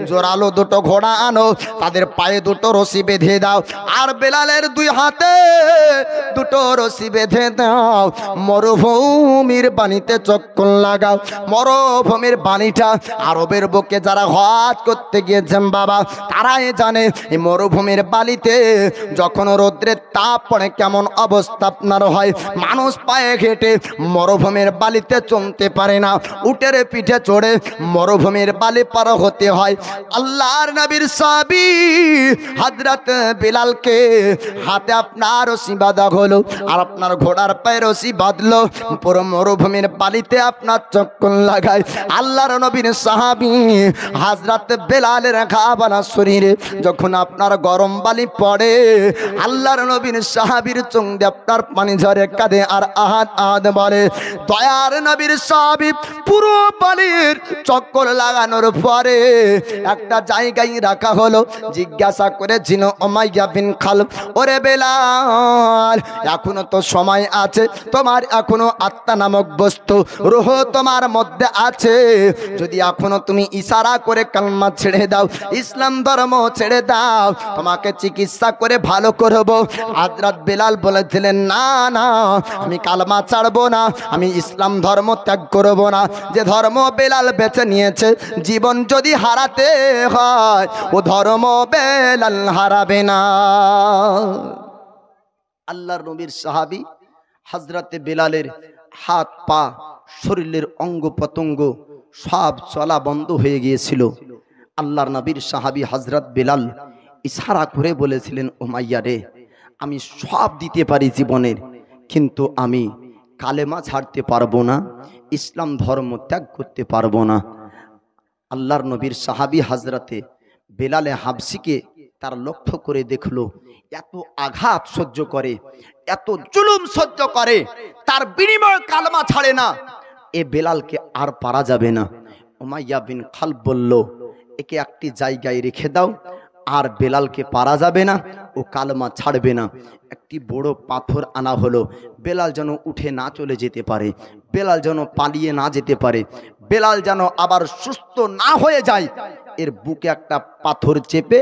জোরালো দুটো ঘোড়া আনো, তাদের পায়ে দুটো রশি বেঁধে দাও, আর বেলালের দুই হাতে দুটো রশি বেঁধে দাও, মরুভূমির পানিতে চক্কর লাগাও। মরুভূমির পানিটা আরবের বুকে যারা হজ করতে গিয়েছেন বাবা, তারাই জানে এই মরুভূমির বালিতে যখন রৌদ্রের তাপ পড়ে কেমন অবস্থা আপনার হয়। মানুষ পায়ে হেঁটে মরুভূমির বালিতে চলতে পারে না, উটের পিঠে চড়ে মরুভূমির বালি পার হতে হয়। আল্লাহর নবীর সাহাবী হযরত বেলালকে হাতে আপনার রশি বাঁধা হলো, আর আপনার ঘোড়ার পায়ে রশি বাঁধলো, পুরো মরুভূমির বালিতে আপনার চক্কর লাগায়। আল্লাহর নবীর সাহাবী হযরত বেলালের ঘাবানা শরীরে যখন আপনার গরম বালি পড়ে, আল্লাহর নবীর সাহাবীর চোখ দিয়ে আপনার পানি ঝরে, কাঁদে আর আহাদ আহাদ বলে। দয়ার নবীর সাহাবী পুরো বালির চক্কর লাগানোর পরে একটা জায়গায় রাখা হলো। জিজ্ঞাসা করেছিল উমাইয়া বিন খালব, ওরে বেলাল, এখনো তো সময় আছে, তোমার এখনো আত্মা নামক বস্তু রূহ তোমার মধ্যে আছে, যদি এখনো তুমি ইশারা করে কালেমা ছেড়ে দাও, ইসলাম ধর্ম ছেড়ে দাও, তোমাকে চিকিৎসা করে ভালো করব। হযরত বেলাল বলেছিলেন, না না, আমি কালেমা ছাড়বো না, আমি ইসলাম ধর্ম ত্যাগ করব না। যে ধর্ম বেলাল বেছে নিয়েছে, জীবন যদি হারাতে হয়, ও ধর্ম বেলাল হারাবে না। আল্লাহর নবীর সাহাবী হযরতে বেলালের হাত পা শরীরের অঙ্গ প্রত্যঙ্গ সব চলা বন্ধ হয়ে গিয়েছিল। আল্লাহর নবীর সাহাবী হযরত বেলাল ইশারা করে বলেছিলেন, উমাইয়া রে, আমি সব দিতে পারি জীবনের, কিন্তু আমি কালেমা ছাড়তে পারবো না, ইসলাম ধর্ম ত্যাগ করতে পারবো না। আল্লাহর নবীর সাহাবী হযরতে বেলালে হাবসিকে তার লক্ষ্য করে দেখলো এত আঘাত সহ্য করে, এত জুলুম সহ্য করে, তার বিনিময়ে কালেমা ছাড়ে না। এ বেলালকে আর পারা যাবে না। উমাইয়া বিন খালফ বলল, একে একটি জায়গায় রেখে দাও, আর বেলালকে পারা যাবে না, ও কালেমা ছাড়বে না। একটি বড় পাথর আনা হলো, বেলাল যেন উঠে না চলে যেতে পারে, বেলাল যেন পালিয়ে না যেতে পারে, বেলাল যেন আবার সুস্থ না হয়ে যায়। এর বুকে একটা পাথর চেপে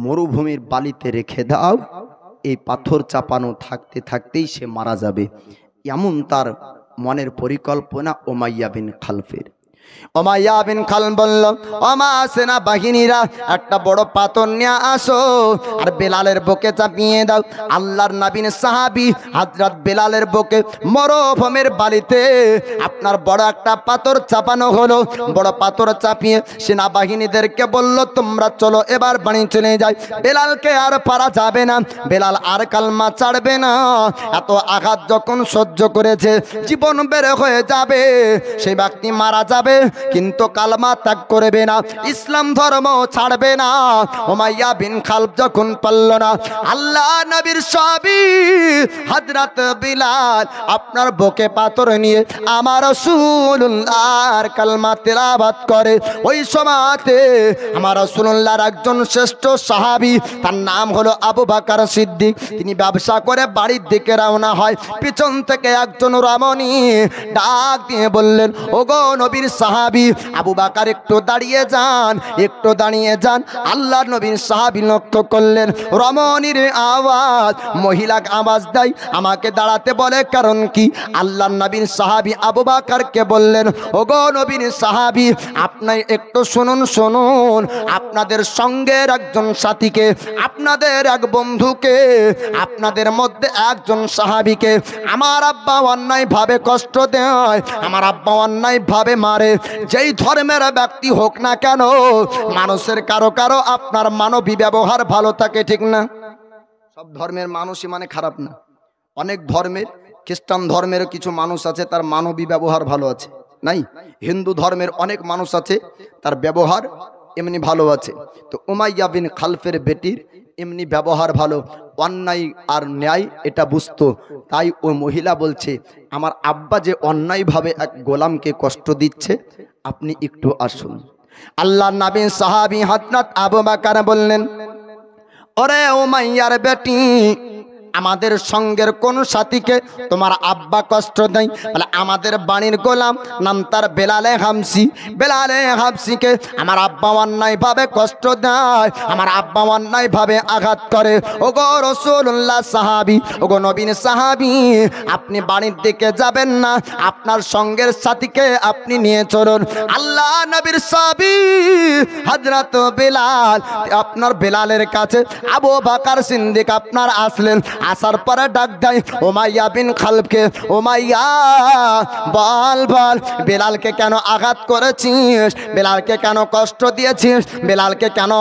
মরুভূমির বালিতে রেখে দাও, এই পাথর চাপানো থাকতে থাকতেই সে মারা যাবে। এমন তার মনের পরিকল্পনা উমাইয়া বিন খালফের। উমাইয়া বিন খালফ বলল, ওমা সেনা বাহিনীরা একটা বড় পাথর নিয়ে আসো, আর বেলালের বুকে চাপিয়ে দাও। আল্লাহর নবীর সাহাবী হযরত বেলালের বুকে মরুভূমির বালিতে আপনার বড় একটা পাথর চাপানো হলো। বড় পাথর চাপিয়ে সেনা বাহিনীদেরকে বলল, তোমরা চলো এবার বাড়ি চলে যাই, বেলালকে আর পারা যাবে না, বেলাল আর কালমা ছাড়বে না। এত আঘাত যখন সহ্য করেছে, জীবন বের হয়ে যাবে, সেই ব্যক্তি মারা যাবে, কিন্তু কালমা ত্যাগ করবে না, ইসলাম ধর্ম ছাড়বে না। উমাইয়া বিন খালফ যখন পারল না, আল্লাহ নবীর সাহাবী হযরত বিলাল আপনার বুকে পাথর নিয়ে আমার রাসূলুল্লাহর কালমা তেলাওয়াত করে। ওই সময়তে আমার রাসূলুল্লাহর একজন শ্রেষ্ঠ সাহাবী, তার নাম হলো আবু বকর সিদ্দিক, তিনি ব্যবসা করে বাড়ির দিকে রওনা হয়। পিছন থেকে একজন রমণী ডাক দিয়ে বললেন, ওগো নবীর সাহাবী আবু বকর, একটু দাঁড়িয়ে যান, একটু দাঁড়িয়ে যান। আল্লাহর নবীর সাহাবী লক্ষ্য করলেন রমণীর আওয়াজ, মহিলা আওয়াজ দেয়, আমাকে দাঁড়াতে বলে কারণ কি? আল্লাহর নবীর সাহাবী আবু বকরকে বললেন, ওগো নবীর সাহাবী, আপনি একটু শুনুন, শুনুন, আপনাদের সঙ্গের একজন সাথীকে, আপনাদের এক বন্ধুকে, আপনাদের মধ্যে একজন সাহাবীকে আমার আব্বা অন্যায় ভাবে কষ্ট দেয়, আমার আব্বা অন্যায় ভাবে মারে। যেই ধর্মের ব্যক্তি হোক না কেন, মানুষের কারো কারো আপনার মানবী ব্যবহার ভালো থাকে, ঠিক না? সব ধর্মের মানুষই মানে খারাপ না। অনেক ধর্মের, খ্রিস্টান ধর্মের কিছু মানুষ আছে তার মানবী ব্যবহার ভালো আছে, নাই? হিন্দু ধর্মের অনেক মানুষ আছে তার ব্যবহার এমনি ভালো আছে। তো উমাইয়া বিন খালফের বেটির এমনি ব্যবহার ভালো, অন্যায় আর ন্যায় এটা বুঝতো। তাই ওই মহিলা বলছে, আমার আব্বা যে অন্যায়ভাবে এক গোলামকে কষ্ট দিচ্ছে, আপনি একটু আসুন। আল্লাহর নবী সাহাবী হযরত আবু বকর বললেন, ওরে উমাইয়ার বেটি, আমাদের সঙ্গের কোন সাথীকে তোমার আব্বা কষ্ট দেয়? বলে, আমাদের বাড়ির গোলাম, নাম তার বেলালে হাবসি, বেলালে হাবসিকে আমার আব্বা অন্যায় ভাবে কষ্ট দেয়, আমার আব্বা অন্যায় ভাবে আঘাত করে। ওগো রাসূলুল্লাহ সাহাবী, ওগো নবীর সাহাবী, আপনি বাড়ির দিকে যাবেন না, আপনার সঙ্গের সাথীকে আপনি নিয়ে চলুন। আল্লাহ নবীর সাহাবী হযরত বেলাল, আপনার বেলালের কাছে আবু বকর সিদ্দিক আপনার আসলেন। আসার পরে ডাক দেয় উমাইয়া বিন খালফকে, উমাইয়া বল বল, বেলালকে কেন আঘাত করেছিস, বেলালকে কেন কষ্ট দিয়েছিস, বেলালকে কেন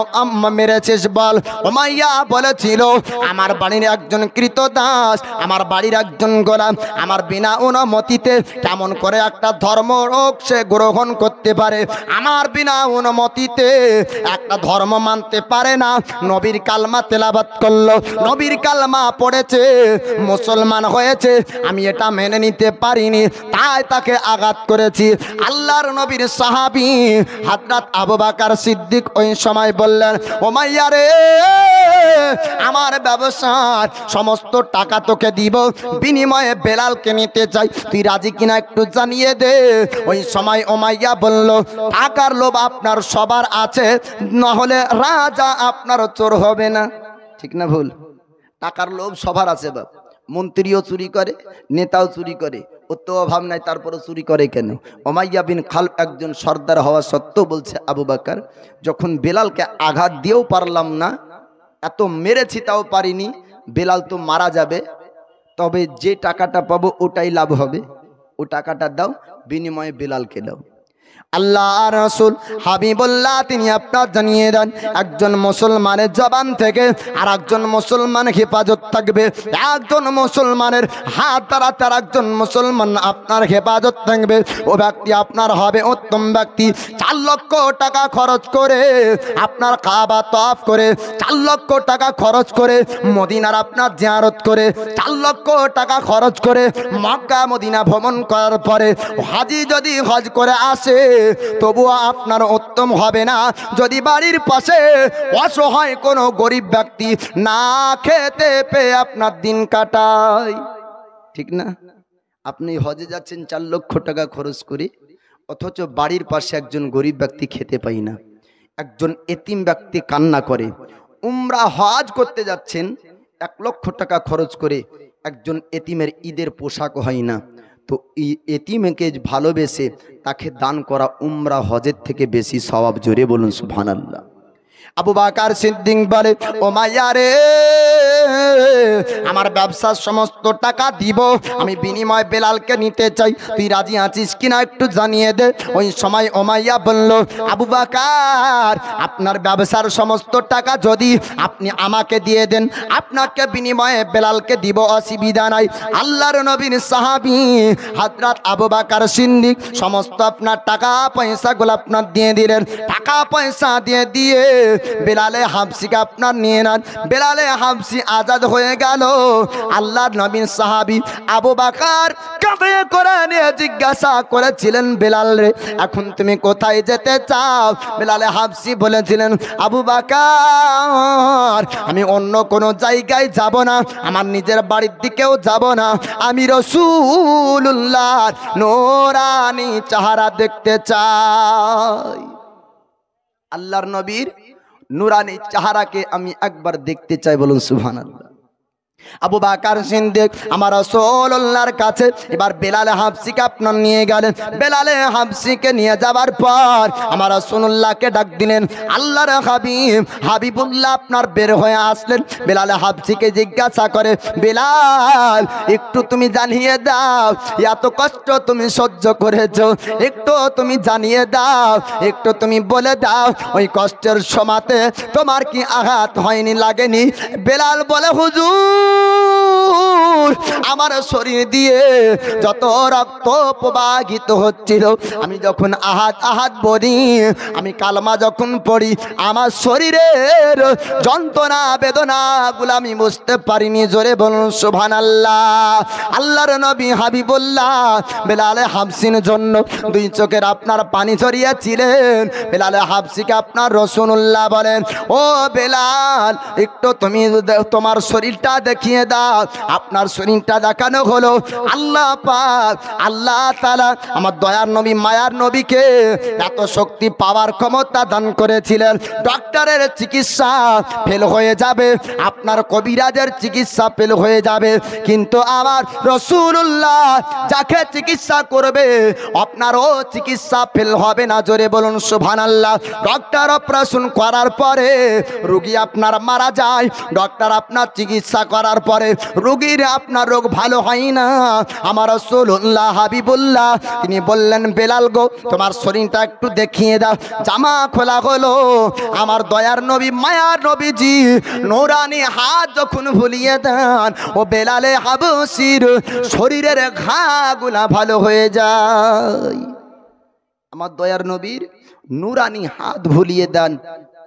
মেরেছিস বল। উমাইয়া বলেছিল, আমার বাড়ির একজন কৃতদাস, আমার বাড়ির একজন গোলাম, আমার বিনা অনুমতিতে কেমন করে একটা ধর্ম সে গ্রহণ করতে পারে, আমার বিনা অনুমতিতে একটা ধর্ম মানতে পারে না। নবীর কালমা তেলাওয়াত করলো, নবীর কালমা পড়েছে, মুসলমান হয়েছে, আমি এটা মেনে নিতে পারিনি, তাই তাকে আঘাত করেছি। আল্লাহর নবীর সাহাবী হযরত আবু বকর সিদ্দিক ওই সময় বললেন, উমাইয়া রে, আমার ব্যবসার সমস্ত টাকা তোকে দিব, বিনিময়ে বেলালকে নিতে চাই, তুই রাজি কিনা একটু জানিয়ে দে। ওই সময় উমাইয়া বলল, টাকার লোভ আপনার সবার আছে, না হলে রাজা আপনার চোর হবে না, ঠিক না ভুল? টাকার লোভ সবার আছে বাপ, মন্ত্রীও চুরি করে, নেতাও চুরি করে, ওর তো অভাব নাই, তারপরে চুরি করে কেন? উমাইয়া বিন খালফ একজন সর্দার হওয়া সত্ত্বেও বলছে, আবু বকর, যখন বেলালকে আঘাত দিয়েও পারলাম না, এত মেরেছি তাও পারিনি, বেলাল তো মারা যাবে, তবে যে টাকাটা পাবো ওটাই লাভ হবে, ও টাকাটা দাও, বিনিময়ে বেলালকে দাও। আল্লাহ রাসূল হাবিবুল্লাহ তিনি আপনার জানিয়ে দেন, একজন মুসলমানের জবান থেকে আর একজন মুসলমান হেফাজত থাকবে, একজন মুসলমানের হাত দ্বারা তার একজন মুসলমান আপনার হেফাজত থাকবে। ও ব্যক্তি আপনার হবে উত্তম ব্যক্তি। 4 লক্ষ টাকা খরচ করে আপনার কাবা তওয়াফ করে, 4 লক্ষ টাকা খরচ করে মদিনার আপনার জিয়ারত করে, 4 লক্ষ টাকা খরচ করে মক্কা মদিনা ভ্রমণ করার পরে হাজি যদি হজ করে আসে তবুও আপনার উত্তম হবে না যদি বাড়ির পাশে অসহায় কোনো গরিব ব্যক্তি না খেতে পেয়ে আপনার দিন কাটায়। ঠিক না? আপনি হজে যাচ্ছেন 4 লক্ষ টাকা খরচ করে, অথচ বাড়ির পাশে একজন গরিব ব্যক্তি খেতে পায় না, একজন এতিম ব্যক্তি কান্না করে। উমরা হজ করতে যাচ্ছেন 1 লক্ষ টাকা খরচ করে, একজন এতিমের ঈদের পোশাক হয় না, তো এই এতিমকে ভালোবেসে তাকে দান করা উমরা হজের থেকে বেশি সওয়াব। জোরে বলুন সুবহানাল্লাহ। আবু বকর সিদ্দিক বলে, ও মাইয়া রে, আমার ব্যবসার সমস্ত টাকা দিব, আমি বিনিময় বেলালকে নিতে চাই, তুই রাজি আছিস কিনা একটু জানিয়ে দে। ওই সময় ওমাইয়া বলল, আবু বকর, আপনার ব্যবসার সমস্ত টাকা যদি আপনি আমাকে দিয়ে দেন, আপনাকে বিনিময়ে বেলালকে দিব, অসুবিধা নাই। আল্লাহর নবীর সাহাবী হযরত আবু বকর সিদ্দিক সমস্ত আপনার টাকা পয়সাগুলো আপনার দিয়ে দিলেন। টাকা পয়সা দিয়ে বেলালে হাবশিকে আপনার নিয়ে নেন। বেলালে হাবশি আজাদ হয়ে গেল। আল্লাহর নবীর সাহাবী আবু বকর কাঁধে করে নিয়ে জিজ্ঞাসা করেছিলেন, বেলাল রে, এখন তুমি কোথায় যেতে চাও? বেলালে হাবশি বলেছিলেন, আবু বকর, আমি অন্য কোনো জায়গায় যাব না, আমার নিজের বাড়ির দিকেও যাব না, আমি রাসূলুল্লাহর নূরানি চেহারা দেখতে চাই। আল্লাহর নবীর নূরানি চেহারাকে আমি একবার দেখতে চাই। বলুন সুবহানাল্লাহ। আবু বকর সিদ্দিক আমার রাসূলুল্লাহর কাছে এবার বেলাল হাবশিকে আপনার নিয়ে গেলেন। বেলাল হাবশিকে নিয়ে যাওয়ার পর আমার রাসূলুল্লাহকে ডাক দিলেন। আল্লাহর হাবিবুল্লাহ আপনার বের হয়ে আসলেন। বেলাল হাবশিকে জিজ্ঞাসা করে, বেলাল, একটু তুমি জানিয়ে দাও, এত কষ্ট তুমি সহ্য করেছো, একটু তুমি জানিয়ে দাও, একটু তুমি বলে দাও, ওই কষ্টের সময়তে তোমার কি আঘাত হয়নি, লাগেনি? বেলাল বলে, হুজুর, আমার শরীর দিয়ে যত রক্ত প্রবাহিত হচ্ছিল, আমি যখন আহাত বলি, আমি কালমা যখন পড়ি, আমার শরীরের যন্ত্রণা বেদনা গুলো আমি বুঝতে পারিনি। জোরে বলুন সুবহানাল্লাহ। আল্লাহর নবী হাবিবুল্লাহ বেলাল হাবশির জন্য 2 চোখের আপনার পানি ঝরিয়েছিলেন। বেলাল হাবশিকে আপনার রাসূলুল্লাহ বলেন, ও বেলাল, একটু তুমি তোমার শরীরটা দেখিয়ে দাও। আপনার শরীরটা দেখানো হলো। আল্লাহ পাক, আল্লাহ তাআলা আমার দয়ার নবী মায়ার নবীকে এত শক্তি পাওয়ার ক্ষমতা দান করেছিলেন। ডক্টরের চিকিৎসা ফেল হয়ে যাবে, আপনার কবিরাজের চিকিৎসা ফেল হয়ে যাবে, কিন্তু আমার রাসূলুল্লাহ যাকে চিকিৎসা করবে আপনারও চিকিৎসা ফেল হবে না। জোরে বলুন সুবহানাল্লাহ। ডক্টর অপারেশন করার পরে রোগী আপনার মারা যায়, ডক্টর আপনার চিকিৎসা করার পরে রোগীর আপনার রোগ ভালো হয় না। আমার রাসূলুল্লাহ হাবিবুল্লাহ তিনি বললেন, বেলাল গো, তোমার শরীরটা একটু দেখিয়ে দাও। জামা খোলা হলো। আমার দয়ার নবী মায়ার নবীজি নূরানি হাত যখন ভুলিয়ে দেন, ও বেলালে হাবশির শরীরের ঘাগুলা ভালো হয়ে যায়। আমার দয়ার নবীর নূরানি হাত ভুলিয়ে দেন,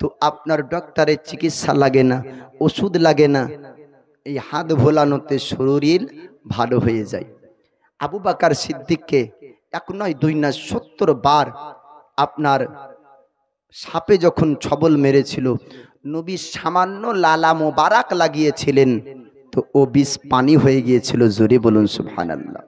তো আপনার ডক্টরের চিকিৎসা লাগে না, ওষুধ লাগে না, এই হাত ভোলানোতে শরীর ভালো হয়ে যায়। আবু বকর সিদ্দিককে 1 নয় 2 নয় 70 বার আপনার সাপে যখন ছবল মেরেছিল, নবী সামান্য লালা মোবারক লাগিয়েছিলেন, তো ও বিষ পানি হয়ে গিয়েছিল। জোরে বলুন সুবহানাল্লাহ।